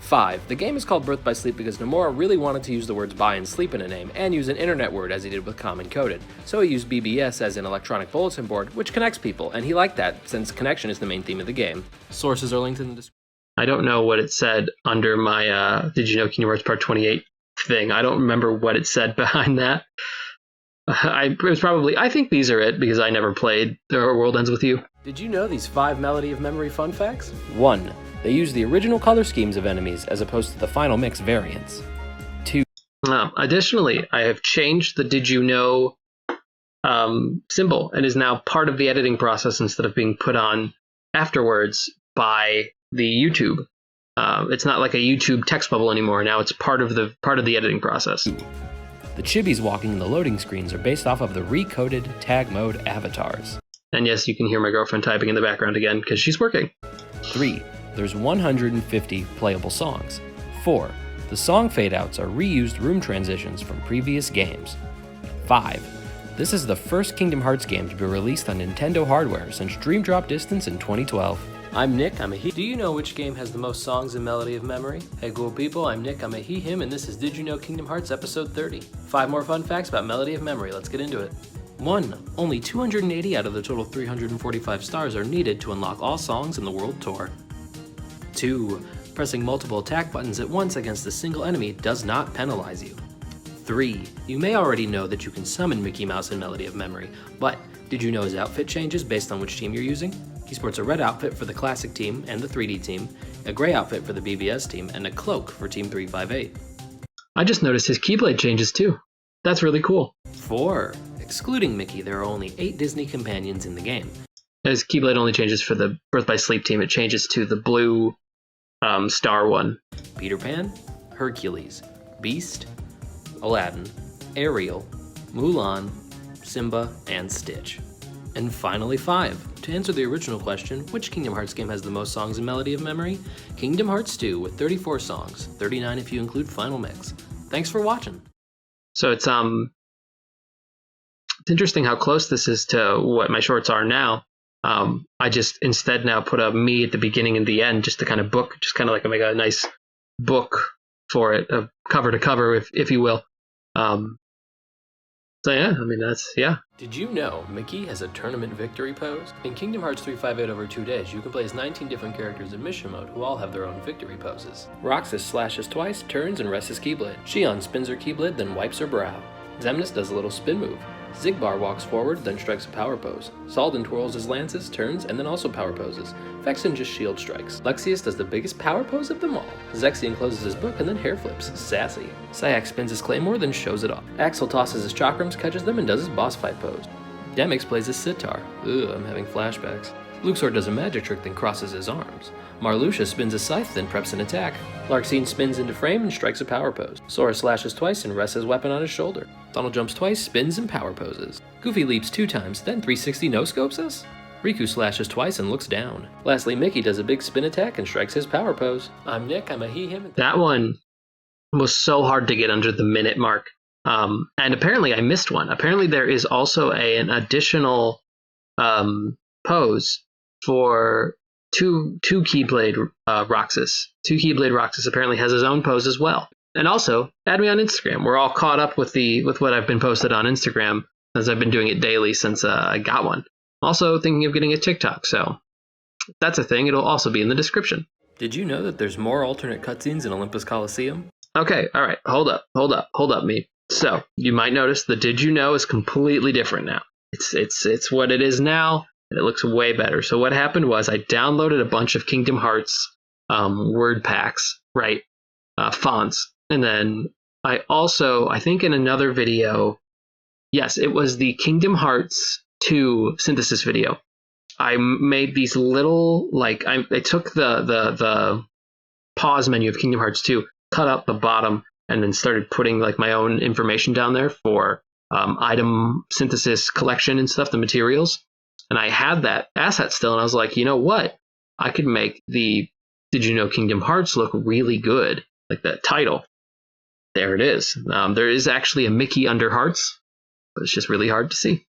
5. The game is called Birth by Sleep because Nomura really wanted to use the words buy and sleep in a name and use an internet word as he did with Common Coded, so he used BBS as an electronic bulletin board, which connects people, and he liked that since connection is the main theme of the game. Sources are linked in the description. I don't know what it said under my Did You Know Kingdom Hearts Part 28 thing. I don't remember what it said behind that. I think these are it because I never played The World Ends With You. Did you know these 5 Melody of Memory fun facts? 1. They use the original color schemes of enemies as opposed to the final mix variants. 2. Additionally, I have changed the Did You Know symbol and is now part of the editing process instead of being put on afterwards by the YouTube. It's not like a YouTube text bubble anymore. Now it's part of the editing process. The chibis walking in the loading screens are based off of the recoded tag mode avatars. And yes, you can hear my girlfriend typing in the background again because she's working. 3. There's 150 playable songs. 4. The song fade-outs are reused room transitions from previous games. 5. This is the first Kingdom Hearts game to be released on Nintendo hardware since Dream Drop Distance in 2012. I'm Nick, I'm a he. Do you know which game has the most songs in Melody of Memory? Hey cool people, I'm Nick, I'm a he, him, and this is Did You Know Kingdom Hearts episode 30. 5 more fun facts about Melody of Memory, let's get into it. 1. Only 280 out of the total 345 stars are needed to unlock all songs in the World Tour. 2. Pressing multiple attack buttons at once against a single enemy does not penalize you. 3. You may already know that you can summon Mickey Mouse in Melody of Memory, but did you know his outfit changes based on which team you're using? He sports a red outfit for the Classic team and the 3D team, a gray outfit for the BBS team, and a cloak for Team 358. I just noticed his Keyblade changes too. That's really cool. 4. Excluding Mickey, there are only 8 Disney companions in the game. His Keyblade only changes for the Birth by Sleep team. It changes to the blue star one. Peter Pan, Hercules, Beast, Aladdin, Ariel, Mulan, Simba, and Stitch. And finally 5. To answer the original question, which Kingdom Hearts game has the most songs in Melody of Memory? Kingdom Hearts 2 with 34 songs, 39 if you include Final Mix. Thanks for watching. So it's interesting how close this is to what my shorts are now. I just instead now put a me at the beginning and the end just to kind of like make a nice book for it, cover to cover, if you will. So yeah, I mean yeah. Did you know Mickey has a tournament victory pose? In Kingdom Hearts 358 over 2 days, you can play as 19 different characters in mission mode who all have their own victory poses. Roxas slashes twice, turns, and rests his Keyblade. Xion spins her Keyblade, then wipes her brow. Xemnas does a little spin move. Zigbar walks forward, then strikes a power pose. Salden twirls his lances, turns, and then also power poses. Vexen just shield strikes. Lexius does the biggest power pose of them all. Zexion closes his book and then hair flips. Sassy. Sayak spins his claymore, then shows it off. Axel tosses his chakrams, catches them, and does his boss fight pose. Demix plays his sitar. Ugh, I'm having flashbacks. Luxor does a magic trick, then crosses his arms. Marluxia spins a scythe, then preps an attack. Larxene spins into frame and strikes a power pose. Sora slashes twice and rests his weapon on his shoulder. Donald jumps twice, spins, and power poses. Goofy leaps 2 times, then 360 no-scopes us? Riku slashes twice and looks down. Lastly, Mickey does a big spin attack and strikes his power pose. I'm Nick, I'm a he, him. That one was so hard to get under the minute mark. And apparently I missed one. Apparently there is also an additional pose for two Keyblade Roxas. 2 Keyblade Roxas apparently has his own pose as well. And also, add me on Instagram. We're all caught up with what I've been posted on Instagram, as I've been doing it daily since I got one. Also thinking of getting a TikTok, so that's a thing. It'll also be in the description. Did you know that there's more alternate cutscenes in Olympus Coliseum? Okay, all right. Hold up, me. So you might notice the Did You Know is completely different now. It's what it is now, and it looks way better. So what happened was I downloaded a bunch of Kingdom Hearts word packs, right? Fonts. And then I think in another video, yes, it was the Kingdom Hearts 2 synthesis video. I made these little, like, I took the pause menu of Kingdom Hearts 2, cut out the bottom, and then started putting like my own information down there for item synthesis collection and stuff, the materials. And I had that asset still, and I was like, you know what? I could make the Did You Know Kingdom Hearts look really good, like that title. There it is. There is actually a Mickey under Hearts, but it's just really hard to see.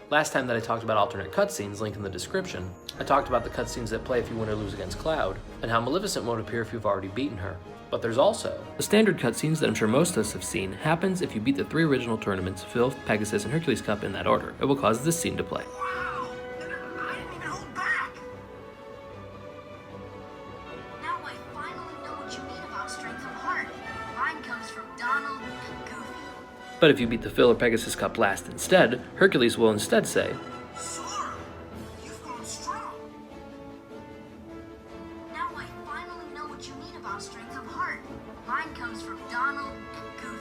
Last time that I talked about alternate cutscenes, link in the description, I talked about the cutscenes that play if you win or lose against Cloud, and how Maleficent won't appear if you've already beaten her. But there's also the standard cutscenes that I'm sure most of us have seen happens if you beat the 3 original tournaments, Filth, Pegasus, and Hercules Cup in that order. It will cause this scene to play. Wow! I didn't even hold back! Now I finally know what you mean about strength of heart. Mine comes from Donald and Goofy. But if you beat the Phil or Pegasus Cup last instead, Hercules will instead say, Sora, you've grown strong. Now I finally know what you mean about strength of heart. Mine comes from Donald and Goofy.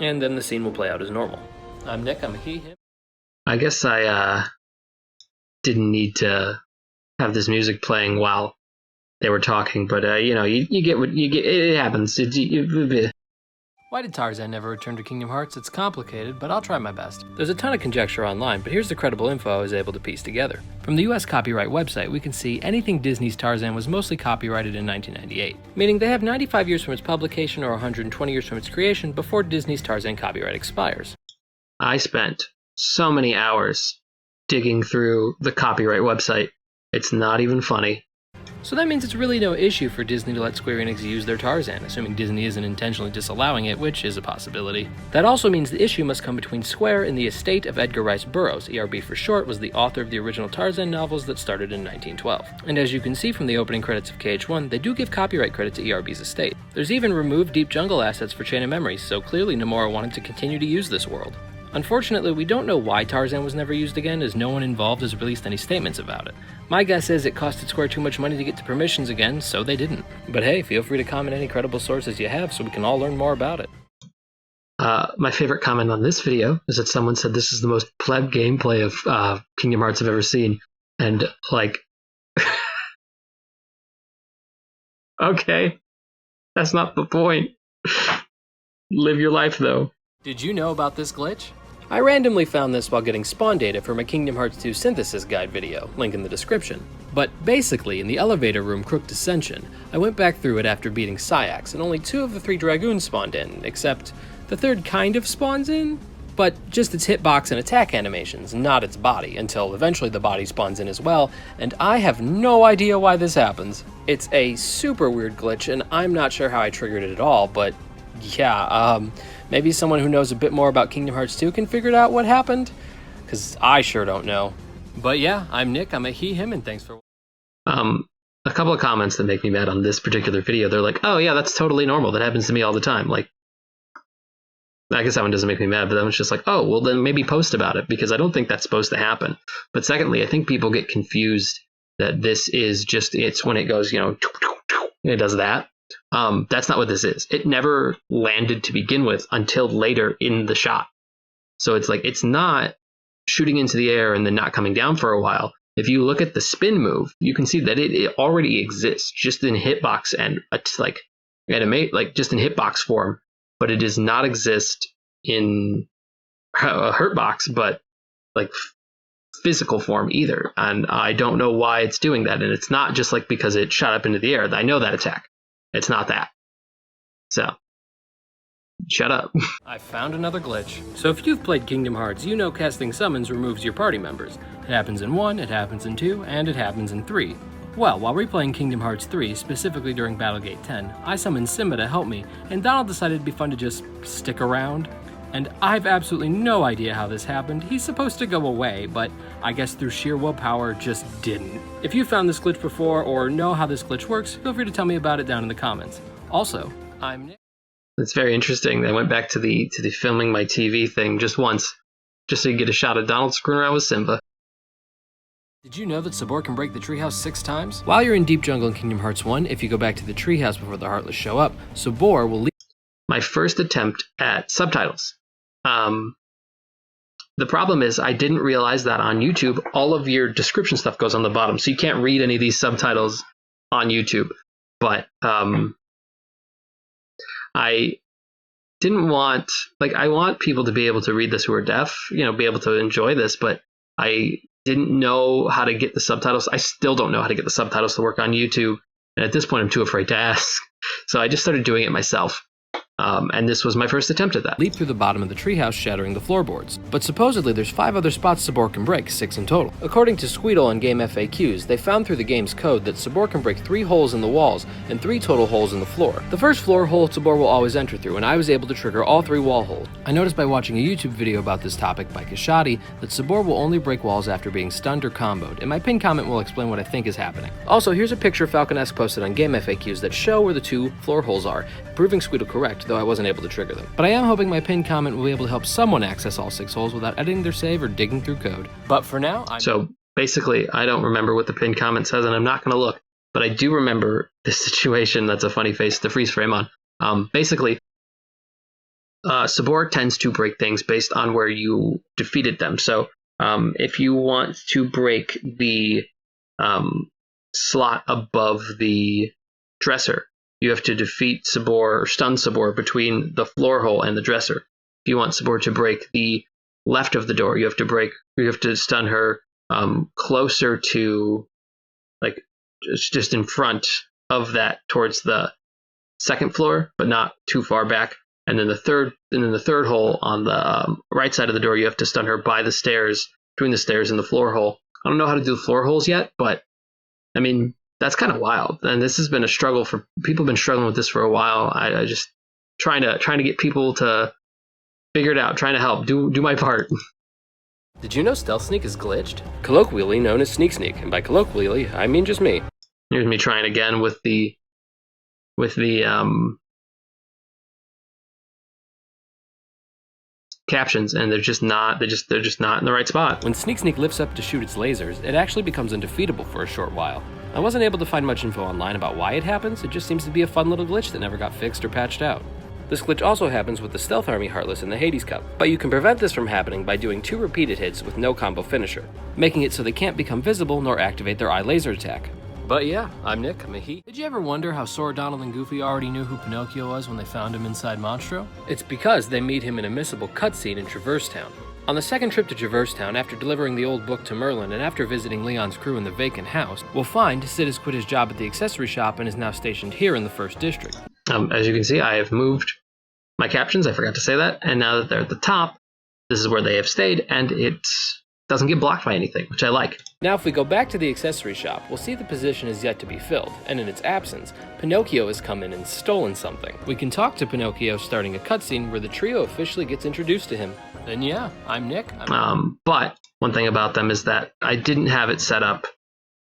and then the scene will play out as normal. I'm Nick, I'm a he, him. I guess I didn't need to have this music playing while they were talking, but you get what you get. It happens. Why did Tarzan never return to Kingdom Hearts? It's complicated, but I'll try my best. There's a ton of conjecture online, but here's the credible info I was able to piece together. From the US copyright website, we can see anything Disney's Tarzan was mostly copyrighted in 1998, meaning they have 95 years from its publication or 120 years from its creation before Disney's Tarzan copyright expires. I spent so many hours digging through the copyright website. It's not even funny. So that means it's really no issue for Disney to let Square Enix use their Tarzan, assuming Disney isn't intentionally disallowing it, which is a possibility. That also means the issue must come between Square and the estate of Edgar Rice Burroughs. ERB for short was the author of the original Tarzan novels that started in 1912. And as you can see from the opening credits of KH1, they do give copyright credit to ERB's estate. There's even removed Deep Jungle assets for Chain of Memories, so clearly Nomura wanted to continue to use this world. Unfortunately, we don't know why Tarzan was never used again, as no one involved has released any statements about it. My guess is it costed Square too much money to get the permissions again, so they didn't. But hey, feel free to comment any credible sources you have so we can all learn more about it. My favorite comment on this video is that someone said this is the most pleb gameplay of Kingdom Hearts I've ever seen. And, like... okay. That's not the point. Live your life, though. Did you know about this glitch? I randomly found this while getting spawn data for my Kingdom Hearts 2 synthesis guide video, link in the description. But basically, in the elevator room Crooked Ascension, I went back through it after beating Saïx, and only 2 of the 3 Dragoons spawned in, except the 3rd kind of spawns in, but just its hitbox and attack animations, not its body, until eventually the body spawns in as well, and I have no idea why this happens. It's a super weird glitch, and I'm not sure how I triggered it at all, but yeah, maybe someone who knows a bit more about Kingdom Hearts 2 can figure out what happened? Because I sure don't know. But yeah, I'm Nick, I'm a he, him, and thanks for... A couple of comments that make me mad on this particular video. They're like, oh yeah, that's totally normal. That happens to me all the time. Like, I guess that one doesn't make me mad, but that one's just like, oh, well then maybe post about it, because I don't think that's supposed to happen. But secondly, I think people get confused that this is just, it's when it goes, it does that. That's not what this is. It never landed to begin with until later in the shot. So it's like, it's not shooting into the air and then not coming down for a while. If you look at the spin move, you can see that it already exists just in hitbox and it's like animate, like just in hitbox form, but it does not exist in a hurtbox, but like physical form either. And I don't know why it's doing that. And it's not just like because it shot up into the air. I know that attack. It's not that. So, shut up. I found another glitch. So if you've played Kingdom Hearts, you know casting summons removes your party members. It happens in 1, it happens in 2, and it happens in 3. Well, while replaying Kingdom Hearts 3, specifically during Battlegate 10, I summoned Simba to help me, and Donald decided it'd be fun to just stick around. And I've absolutely no idea how this happened. He's supposed to go away, but I guess through sheer willpower just didn't. If you found this glitch before or know how this glitch works, feel free to tell me about it down in the comments. Also, I'm Nick. It's very interesting. I went back to the filming my TV thing just once, just so you get a shot of Donald screwing around with Simba. Did you know that Sabor can break the treehouse 6 times? While you're in Deep Jungle in Kingdom Hearts 1, if you go back to the treehouse before the Heartless show up, Sabor will leave. My first attempt at subtitles. The problem is I didn't realize that on YouTube, all of your description stuff goes on the bottom, so you can't read any of these subtitles on YouTube. But I didn't want, I want people to be able to read this who are deaf, be able to enjoy this, but I didn't know how to get the subtitles. I still don't know how to get the subtitles to work on YouTube, and at this point I'm too afraid to ask. So I just started doing it myself. And this was my first attempt at that. Leap through the bottom of the treehouse, shattering the floorboards. But supposedly there's 5 other spots Sabor can break, 6 in total. According to Squeedle on Game FAQs, they found through the game's code that Sabor can break 3 holes in the walls and 3 total holes in the floor. The first floor hole Sabor will always enter through, and I was able to trigger all 3 wall holes. I noticed by watching a YouTube video about this topic by Kashadi that Sabor will only break walls after being stunned or comboed, and my pinned comment will explain what I think is happening. Also, here's a picture Falconesque posted on Game FAQs that show where the 2 floor holes are, proving Squeedle correct, though I wasn't able to trigger them. But I am hoping my pinned comment will be able to help someone access all 6 holes without editing their save or digging through code. But for now, So basically, I don't remember what the pinned comment says, and I'm not going to look. But I do remember this situation that's a funny face to freeze frame on. Basically, Sabor tends to break things based on where you defeated them. So if you want to break the slot above the dresser, you have to defeat Sabor or stun Sabor between the floor hole and the dresser. If you want Sabor to break the left of the door, you have to stun her closer to, just in front of that towards the second floor, but not too far back. And then the third hole on the right side of the door, you have to stun her by the stairs, between the stairs and the floor hole. I don't know how to do the floor holes yet, but I mean, that's kind of wild. And this has been a struggle for people. Have been struggling with this for a while. I just trying to get people to figure it out, trying to help, do my part. Did you know Stealth Sneak is glitched? Colloquially known as Sneak Sneak, and by colloquially, I mean just me. Here's me trying again with the captions, and they're just not in the right spot. When Sneak Sneak lifts up to shoot its lasers, it actually becomes undefeatable for a short while. I wasn't able to find much info online about why it happens. It just seems to be a fun little glitch that never got fixed or patched out. This glitch also happens with the Stealth Army Heartless in the Hades Cup, but you can prevent this from happening by doing 2 repeated hits with no combo finisher, making it so they can't become visible nor activate their eye laser attack. But yeah, I'm Nick, I'm a he. Did you ever wonder how Sora, Donald, and Goofy already knew who Pinocchio was when they found him inside Monstro? It's because they meet him in a missable cutscene in Traverse Town. On the second trip to Traverse Town, after delivering the old book to Merlin and after visiting Leon's crew in the vacant house, we'll find Sid has quit his job at the accessory shop and is now stationed here in the 1st District. As you can see, I have moved my captions. I forgot to say that. And now that they're at the top, this is where they have stayed, and it doesn't get blocked by anything, which I like. Now if we go back to the accessory shop, we'll see the position is yet to be filled, and in its absence, Pinocchio has come in and stolen something. We can talk to Pinocchio starting a cutscene where the trio officially gets introduced to him. And yeah, I'm Nick. But one thing about them is that I didn't have it set up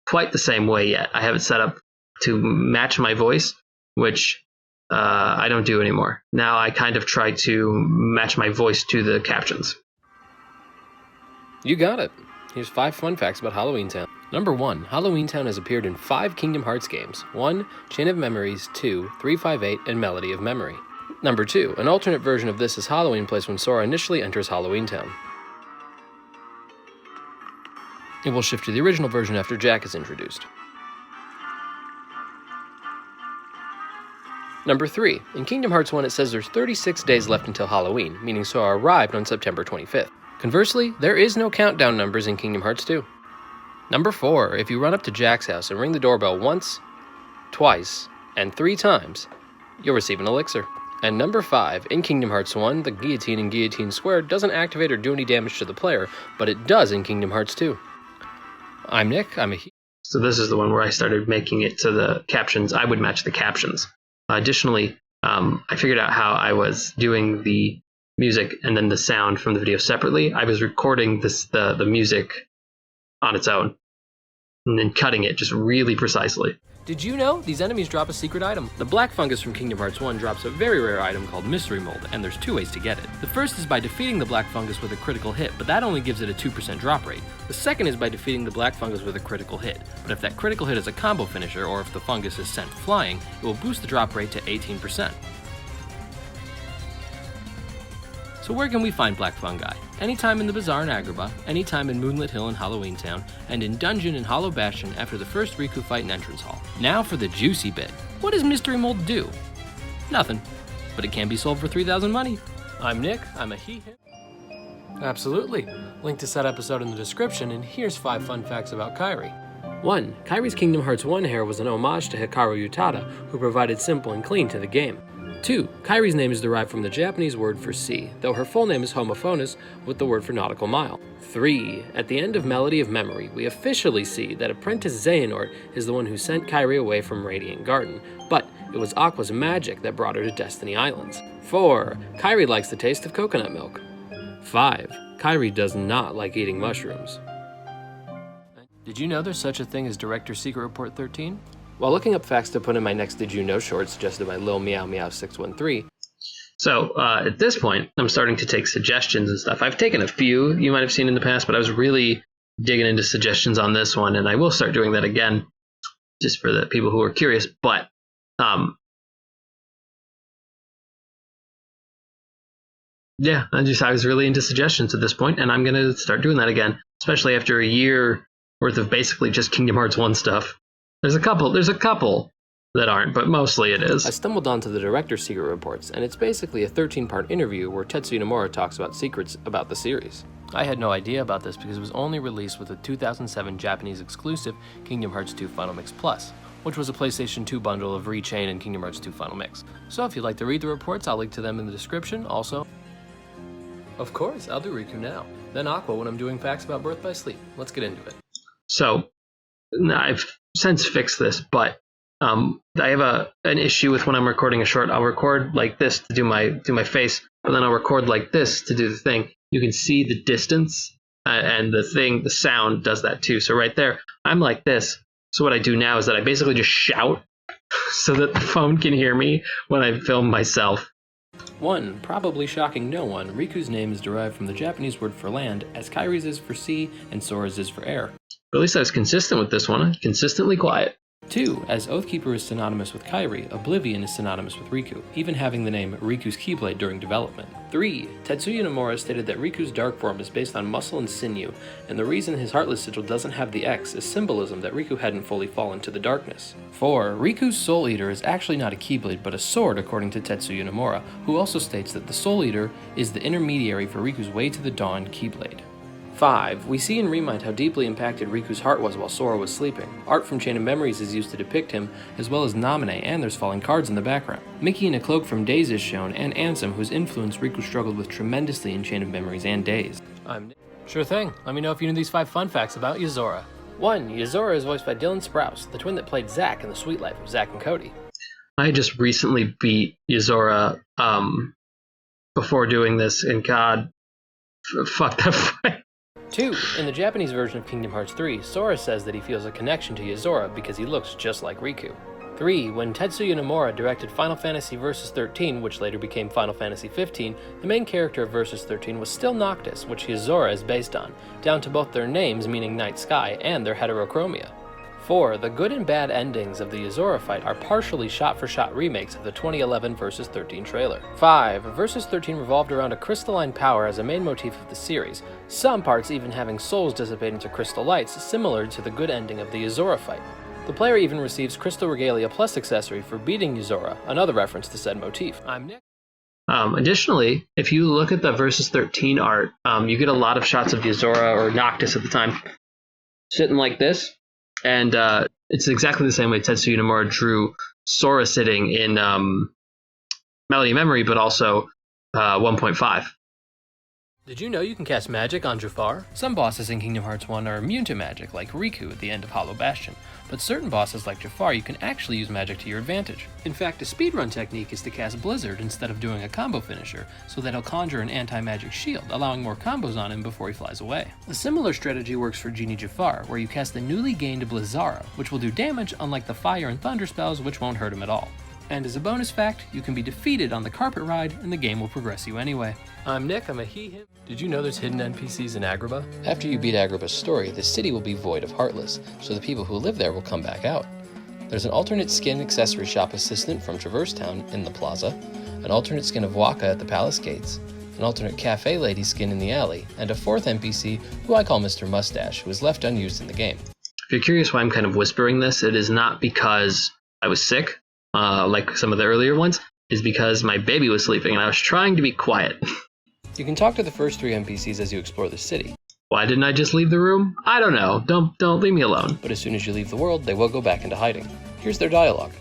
quite the same way yet. I have it set up to match my voice, which I don't do anymore. Now I kind of try to match my voice to the captions. You got it. Here's 5 fun facts about Halloween Town. Number 1, Halloween Town has appeared in 5 Kingdom Hearts games. 1, Chain of Memories, 2, 358, and Melody of Memory. Number 2, an alternate version of This Is Halloween plays when Sora initially enters Halloween Town. It will shift to the original version after Jack is introduced. Number 3, in Kingdom Hearts 1 it says there's 36 days left until Halloween, meaning Sora arrived on September 25th. Conversely, there is no countdown numbers in Kingdom Hearts 2. Number 4, if you run up to Jack's house and ring the doorbell once, twice, and 3 times, you'll receive an elixir. And number 5, in Kingdom Hearts 1, the guillotine in Guillotine Square doesn't activate or do any damage to the player, but it does in Kingdom Hearts 2. I'm Nick, I'm a he. So this is the one where I started making it so the captions, I would match the captions. Additionally, I figured out how I was doing the music and then the sound from the video separately. I was recording the music on its own and then cutting it just really precisely. Did you know these enemies drop a secret item? The black fungus from Kingdom Hearts 1 drops a very rare item called Mystery Mold, and there's 2 ways to get it. The first is by defeating the black fungus with a critical hit, but that only gives it a 2% drop rate. The second is by defeating the black fungus with a critical hit, but if that critical hit is a combo finisher, or if the fungus is sent flying, it will boost the drop rate to 18%. So where can we find black fungi? Anytime in the Bazaar in Agrabah, anytime in Moonlit Hill in Halloween Town, and in Dungeon in Hollow Bastion after the first Riku fight in Entrance Hall. Now for the juicy bit. What does Mystery Mold do? Nothing. But it can be sold for 3,000 money. I'm Nick, I'm a he, him. Absolutely. Link to said episode in the description, and here's 5 fun facts about Kairi. 1. Kairi's Kingdom Hearts 1 hair was an homage to Hikaru Utada, who provided Simple and Clean to the game. 2. Kairi's name is derived from the Japanese word for sea, though her full name is homophonous with the word for nautical mile. 3. At the end of Melody of Memory, we officially see that Apprentice Xehanort is the one who sent Kairi away from Radiant Garden, but it was Aqua's magic that brought her to Destiny Islands. 4. Kairi likes the taste of coconut milk. 5. Kairi does not like eating mushrooms. Did you know there's such a thing as Director's Secret Report 13? While looking up facts to put in my next Did You Know short suggested by Lil Meow Meow 613. So at this point, I'm starting to take suggestions and stuff. I've taken a few you might have seen in the past, but I was really digging into suggestions on this one, and I will start doing that again, just for the people who are curious. But yeah, I was really into suggestions at this point, and I'm gonna start doing that again, especially after a year worth of basically just Kingdom Hearts 1 stuff. There's a couple that aren't, but mostly it is. I stumbled onto the Director's Secret Reports, and it's basically a 13-part interview where Tetsuya Nomura talks about secrets about the series. I had no idea about this because it was only released with the 2007 Japanese exclusive Kingdom Hearts 2 Final Mix Plus, which was a PlayStation 2 bundle of Rechain and Kingdom Hearts 2 Final Mix. So if you'd like to read the reports, I'll link to them in the description. Also, of course, I'll do Riku now, then Aqua when I'm doing facts about Birth by Sleep. Let's get into it. So I've since fixed this, but I have an issue with when I'm recording a short. I'll record like this to do my face, but then I'll record like this to do the thing. You can see the distance, and the sound does that too. So right there, I'm like this. So what I do now is that I basically just shout so that the phone can hear me when I film myself. 1. Probably shocking no one, Riku's name is derived from the Japanese word for land, as Kairi's is for sea and Sora's is for air. But at least I was consistent with this one. Consistently quiet. 2. As Oathkeeper is synonymous with Kairi, Oblivion is synonymous with Riku, even having the name Riku's Keyblade during development. 3. Tetsuya Nomura stated that Riku's dark form is based on muscle and sinew, and the reason his Heartless Sigil doesn't have the X is symbolism that Riku hadn't fully fallen to the darkness. 4. Riku's Soul Eater is actually not a Keyblade but a sword according to Tetsuya Nomura, who also states that the Soul Eater is the intermediary for Riku's Way to the Dawn Keyblade. 5. We see in Remind how deeply impacted Riku's heart was while Sora was sleeping. Art from Chain of Memories is used to depict him, as well as Naminé, and there's falling cards in the background. Mickey in a cloak from Days is shown, and Ansem, whose influence Riku struggled with tremendously in Chain of Memories and Days. I'm Nick. Sure thing. Let me know if you knew these 5 fun facts about Yozora. 1. Yozora is voiced by Dylan Sprouse, the twin that played Zack in The Sweet Life of Zack and Cody. I just recently beat Yozora before doing this, and God, fuck that fight. 2. In the Japanese version of Kingdom Hearts 3, Sora says that he feels a connection to Yozora because he looks just like Riku. 3. When Tetsuya Nomura directed Final Fantasy Versus 13, which later became Final Fantasy 15, the main character of Versus 13 was still Noctis, which Yozora is based on, down to both their names meaning night sky and their heterochromia. 4. The good and bad endings of the Yozora fight are partially shot-for-shot remakes of the 2011 Versus 13 trailer. 5. Versus 13 revolved around a crystalline power as a main motif of the series, some parts even having souls dissipate into crystal lights, similar to the good ending of the Yozora fight. The player even receives Crystal Regalia Plus accessory for beating Yozora, another reference to said motif. I'm Nick. Additionally, if you look at the Versus 13 art, you get a lot of shots of Yozora, or Noctis at the time, sitting like this. And it's exactly the same way Tetsuya Nomura drew Sora sitting in Melody of Memory, but also 1.5. Did you know you can cast magic on Jafar? Some bosses in Kingdom Hearts 1 are immune to magic, like Riku at the end of Hollow Bastion, but certain bosses like Jafar you can actually use magic to your advantage. In fact, a speedrun technique is to cast Blizzard instead of doing a combo finisher, so that he'll conjure an anti-magic shield, allowing more combos on him before he flies away. A similar strategy works for Genie Jafar, where you cast the newly gained Blizzara, which will do damage unlike the fire and thunder spells, which won't hurt him at all. And as a bonus fact, you can be defeated on the carpet ride and the game will progress you anyway. I'm Nick, I'm a he/him. Did you know there's hidden NPCs in Agrabah? After you beat Agrabah's story, the city will be void of Heartless, so the people who live there will come back out. There's an alternate skin accessory shop assistant from Traverse Town in the plaza, an alternate skin of Waka at the palace gates, an alternate cafe lady skin in the alley, and a fourth NPC who I call Mr. Mustache, who is left unused in the game. If you're curious why I'm kind of whispering this, it is not because I was sick, like some of the earlier ones, is because my baby was sleeping and I was trying to be quiet. You can talk to the first 3 NPCs as you explore the city. Why didn't I just leave the room? I don't know. Don't leave me alone. But as soon as you leave the world, they will go back into hiding. Here's their dialogue.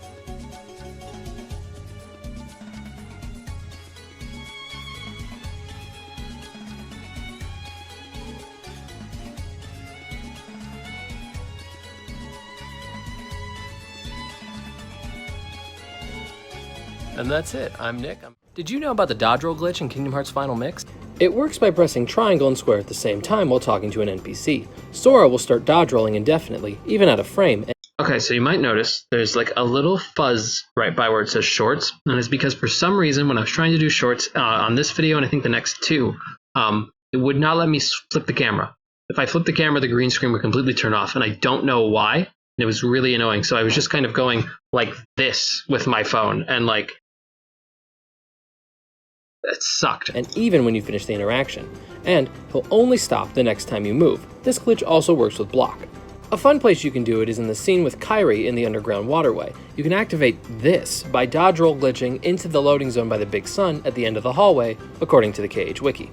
And that's it. I'm Nick. Did you know about the dodge roll glitch in Kingdom Hearts Final Mix? It works by pressing triangle and square at the same time while talking to an NPC. Sora will start dodge rolling indefinitely, even out of frame. Okay, so you might notice there's like a little fuzz right by where it says shorts, and it's because for some reason when I was trying to do shorts on this video and I think the next 2, it would not let me flip the camera. If I flip the camera, the green screen would completely turn off, and I don't know why. And it was really annoying, so I was just kind of going like this with my phone, and like, it sucked. And even when you finish the interaction. And he'll only stop the next time you move. This glitch also works with block. A fun place you can do it is in the scene with Kairi in the underground waterway. You can activate this by dodge roll glitching into the loading zone by the big sun at the end of the hallway, according to the KH Wiki.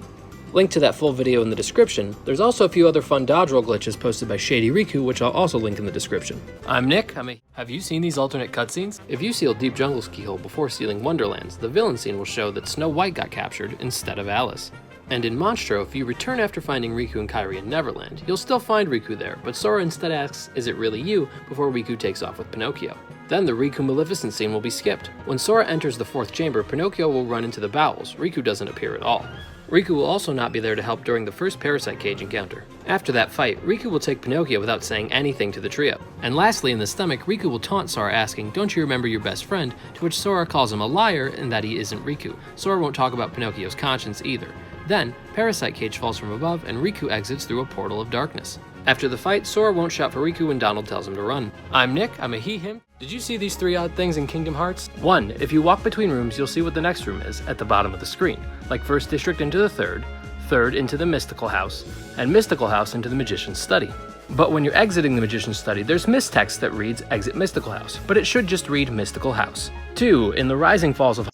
Link to that full video in the description. There's also a few other fun dodge roll glitches posted by Shady Riku, which I'll also link in the description. I'm Nick. Have you seen these alternate cutscenes? If you seal Deep Jungle's keyhole before sealing Wonderlands, the villain scene will show that Snow White got captured instead of Alice. And in Monstro, if you return after finding Riku and Kairi in Neverland, you'll still find Riku there, but Sora instead asks, "Is it really you?" before Riku takes off with Pinocchio. Then the Riku Maleficent scene will be skipped. When Sora enters the 4th chamber, Pinocchio will run into the bowels. Riku doesn't appear at all. Riku will also not be there to help during the first Parasite Cage encounter. After that fight, Riku will take Pinocchio without saying anything to the trio. And lastly, in the stomach, Riku will taunt Sora asking, "Don't you remember your best friend?" to which Sora calls him a liar and that he isn't Riku. Sora won't talk about Pinocchio's conscience either. Then, Parasite Cage falls from above and Riku exits through a portal of darkness. After the fight, Sora won't shout for Riku when Donald tells him to run. I'm Nick, I'm a he/him. Did you see these 3 odd things in Kingdom Hearts? 1. If you walk between rooms, you'll see what the next room is at the bottom of the screen, like 1st District into the 3rd, 3rd into the Mystical House, and Mystical House into the Magician's Study. But when you're exiting the Magician's Study, there's mistext that reads Exit Mystical House, but it should just read Mystical House. 2. In the Rising Falls of...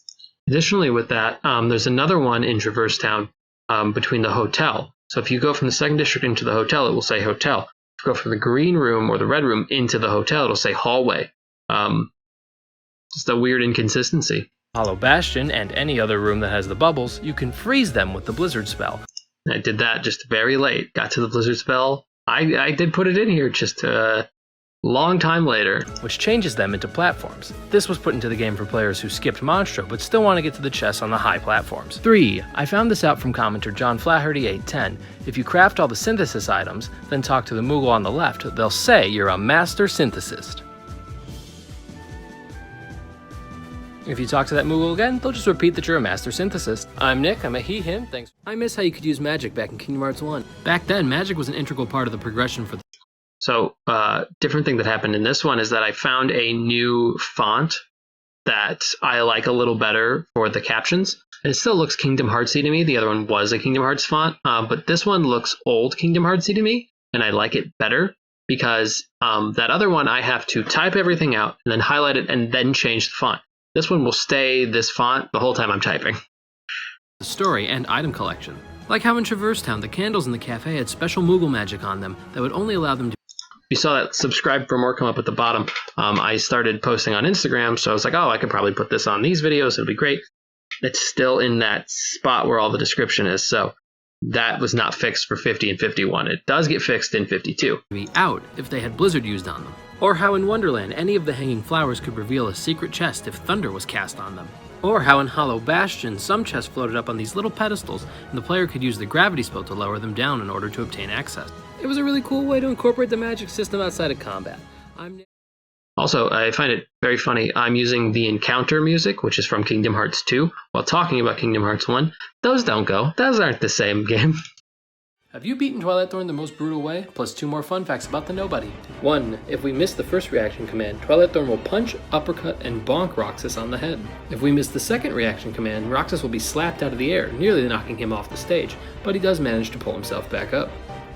Additionally with that, there's another one in Traverse Town between the hotel. So if you go from the 2nd District into the hotel, it will say hotel. If you go from the green room or the red room into the hotel, it'll say hallway. Just a weird inconsistency. Hollow Bastion and any other room that has the bubbles, you can freeze them with the Blizzard spell. I did that just very late. Got to the Blizzard spell. I did put it in here just a long time later. Which changes them into platforms. This was put into the game for players who skipped Monstro but still want to get to the chests on the high platforms. 3. I found this out from commenter John Flaherty 810. If you craft all the synthesis items, then talk to the Moogle on the left, they'll say you're a master synthesist. If you talk to that Moogle again, they'll just repeat that you're a master synthesist. I'm Nick, I'm a he/him, thanks. I miss how you could use magic back in Kingdom Hearts 1. Back then, magic was an integral part of the progression for the... So, different thing that happened in this one is that I found a new font that I like a little better for the captions. And it still looks Kingdom Heartsy to me. The other one was a Kingdom Hearts font, but this one looks old Kingdom Heartsy to me, and I like it better because that other one I have to type everything out and then highlight it and then change the font. This one will stay this font the whole time I'm typing. The story and item collection. Like how in Traverse Town, the candles in the cafe had special Moogle magic on them that would only allow them to... You saw that subscribe for more come up at the bottom. I started posting on Instagram, so I was like, oh, I could probably put this on these videos. It'll be great. It's still in that spot where all the description is. So that was not fixed for 50 and 51. It does get fixed in 52. Be out if they had blizzard used on them. Or how in Wonderland any of the hanging flowers could reveal a secret chest if thunder was cast on them. Or how in Hollow Bastion some chests floated up on these little pedestals and the player could use the gravity spell to lower them down in order to obtain access. It was a really cool way to incorporate the magic system outside of combat. Also, I find it very funny, I'm using the encounter music, which is from Kingdom Hearts 2, while talking about Kingdom Hearts 1. Those don't go. Those aren't the same game. Have you beaten Twilight Thorn the most brutal way? Plus 2 more fun facts about the Nobody. 1. If we miss the first reaction command, Twilight Thorn will punch, uppercut, and bonk Roxas on the head. If we miss the second reaction command, Roxas will be slapped out of the air, nearly knocking him off the stage, but he does manage to pull himself back up.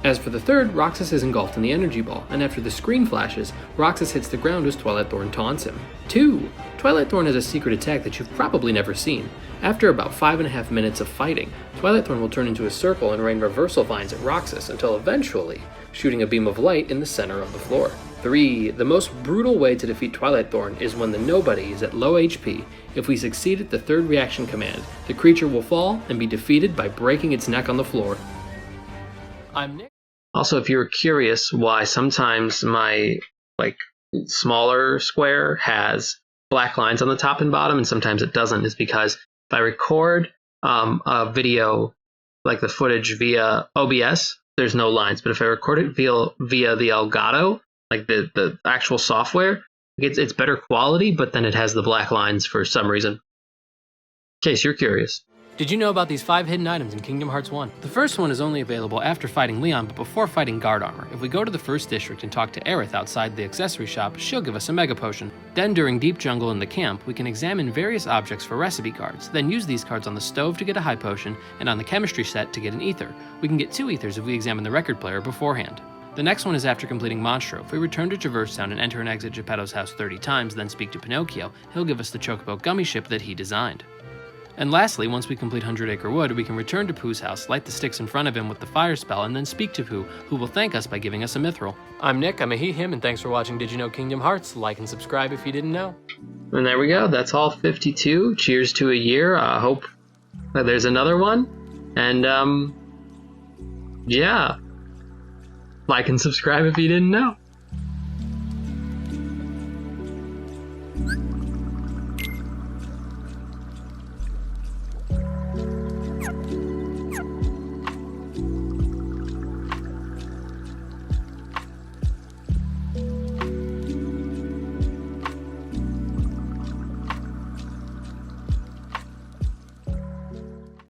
As for the third, Roxas is engulfed in the energy ball, and after the screen flashes, Roxas hits the ground as Twilight Thorn taunts him. 2. Twilight Thorn has a secret attack that you've probably never seen. After about 5.5 minutes of fighting, Twilight Thorn will turn into a circle and rain reversal vines at Roxas until eventually shooting a beam of light in the center of the floor. 3. The most brutal way to defeat Twilight Thorn is when the Nobody is at low HP. If we succeed at the third reaction command, the creature will fall and be defeated by breaking its neck on the floor. I'm Nick. Also, if you're curious why sometimes my smaller square has black lines on the top and bottom and sometimes it doesn't, is because if I record a video like the footage via OBS, there's no lines. But if I record it via the Elgato, like the actual software, it's better quality, but then it has the black lines for some reason. In case you're curious. Did you know about these 5 hidden items in Kingdom Hearts 1? The first one is only available after fighting Leon, but before fighting Guard Armor. If we go to the first district and talk to Aerith outside the accessory shop, she'll give us a Mega Potion. Then during Deep Jungle in the camp, we can examine various objects for recipe cards, then use these cards on the stove to get a High Potion, and on the chemistry set to get an Ether. We can get 2 Ethers if we examine the record player beforehand. The next one is after completing Monstro. If we return to Traverse Town and enter and exit Geppetto's house 30 times, then speak to Pinocchio, he'll give us the Chocobo Gummy Ship that he designed. And lastly, once we complete 100 Acre Wood, we can return to Pooh's house, light the sticks in front of him with the fire spell, and then speak to Pooh, who will thank us by giving us a mithril. I'm Nick, I'm a he, him, and thanks for watching Did You Know Kingdom Hearts? Like and subscribe if you didn't know. And there we go, that's all 52. Cheers to a year. I hope that there's another one. And, yeah. Like and subscribe if you didn't know.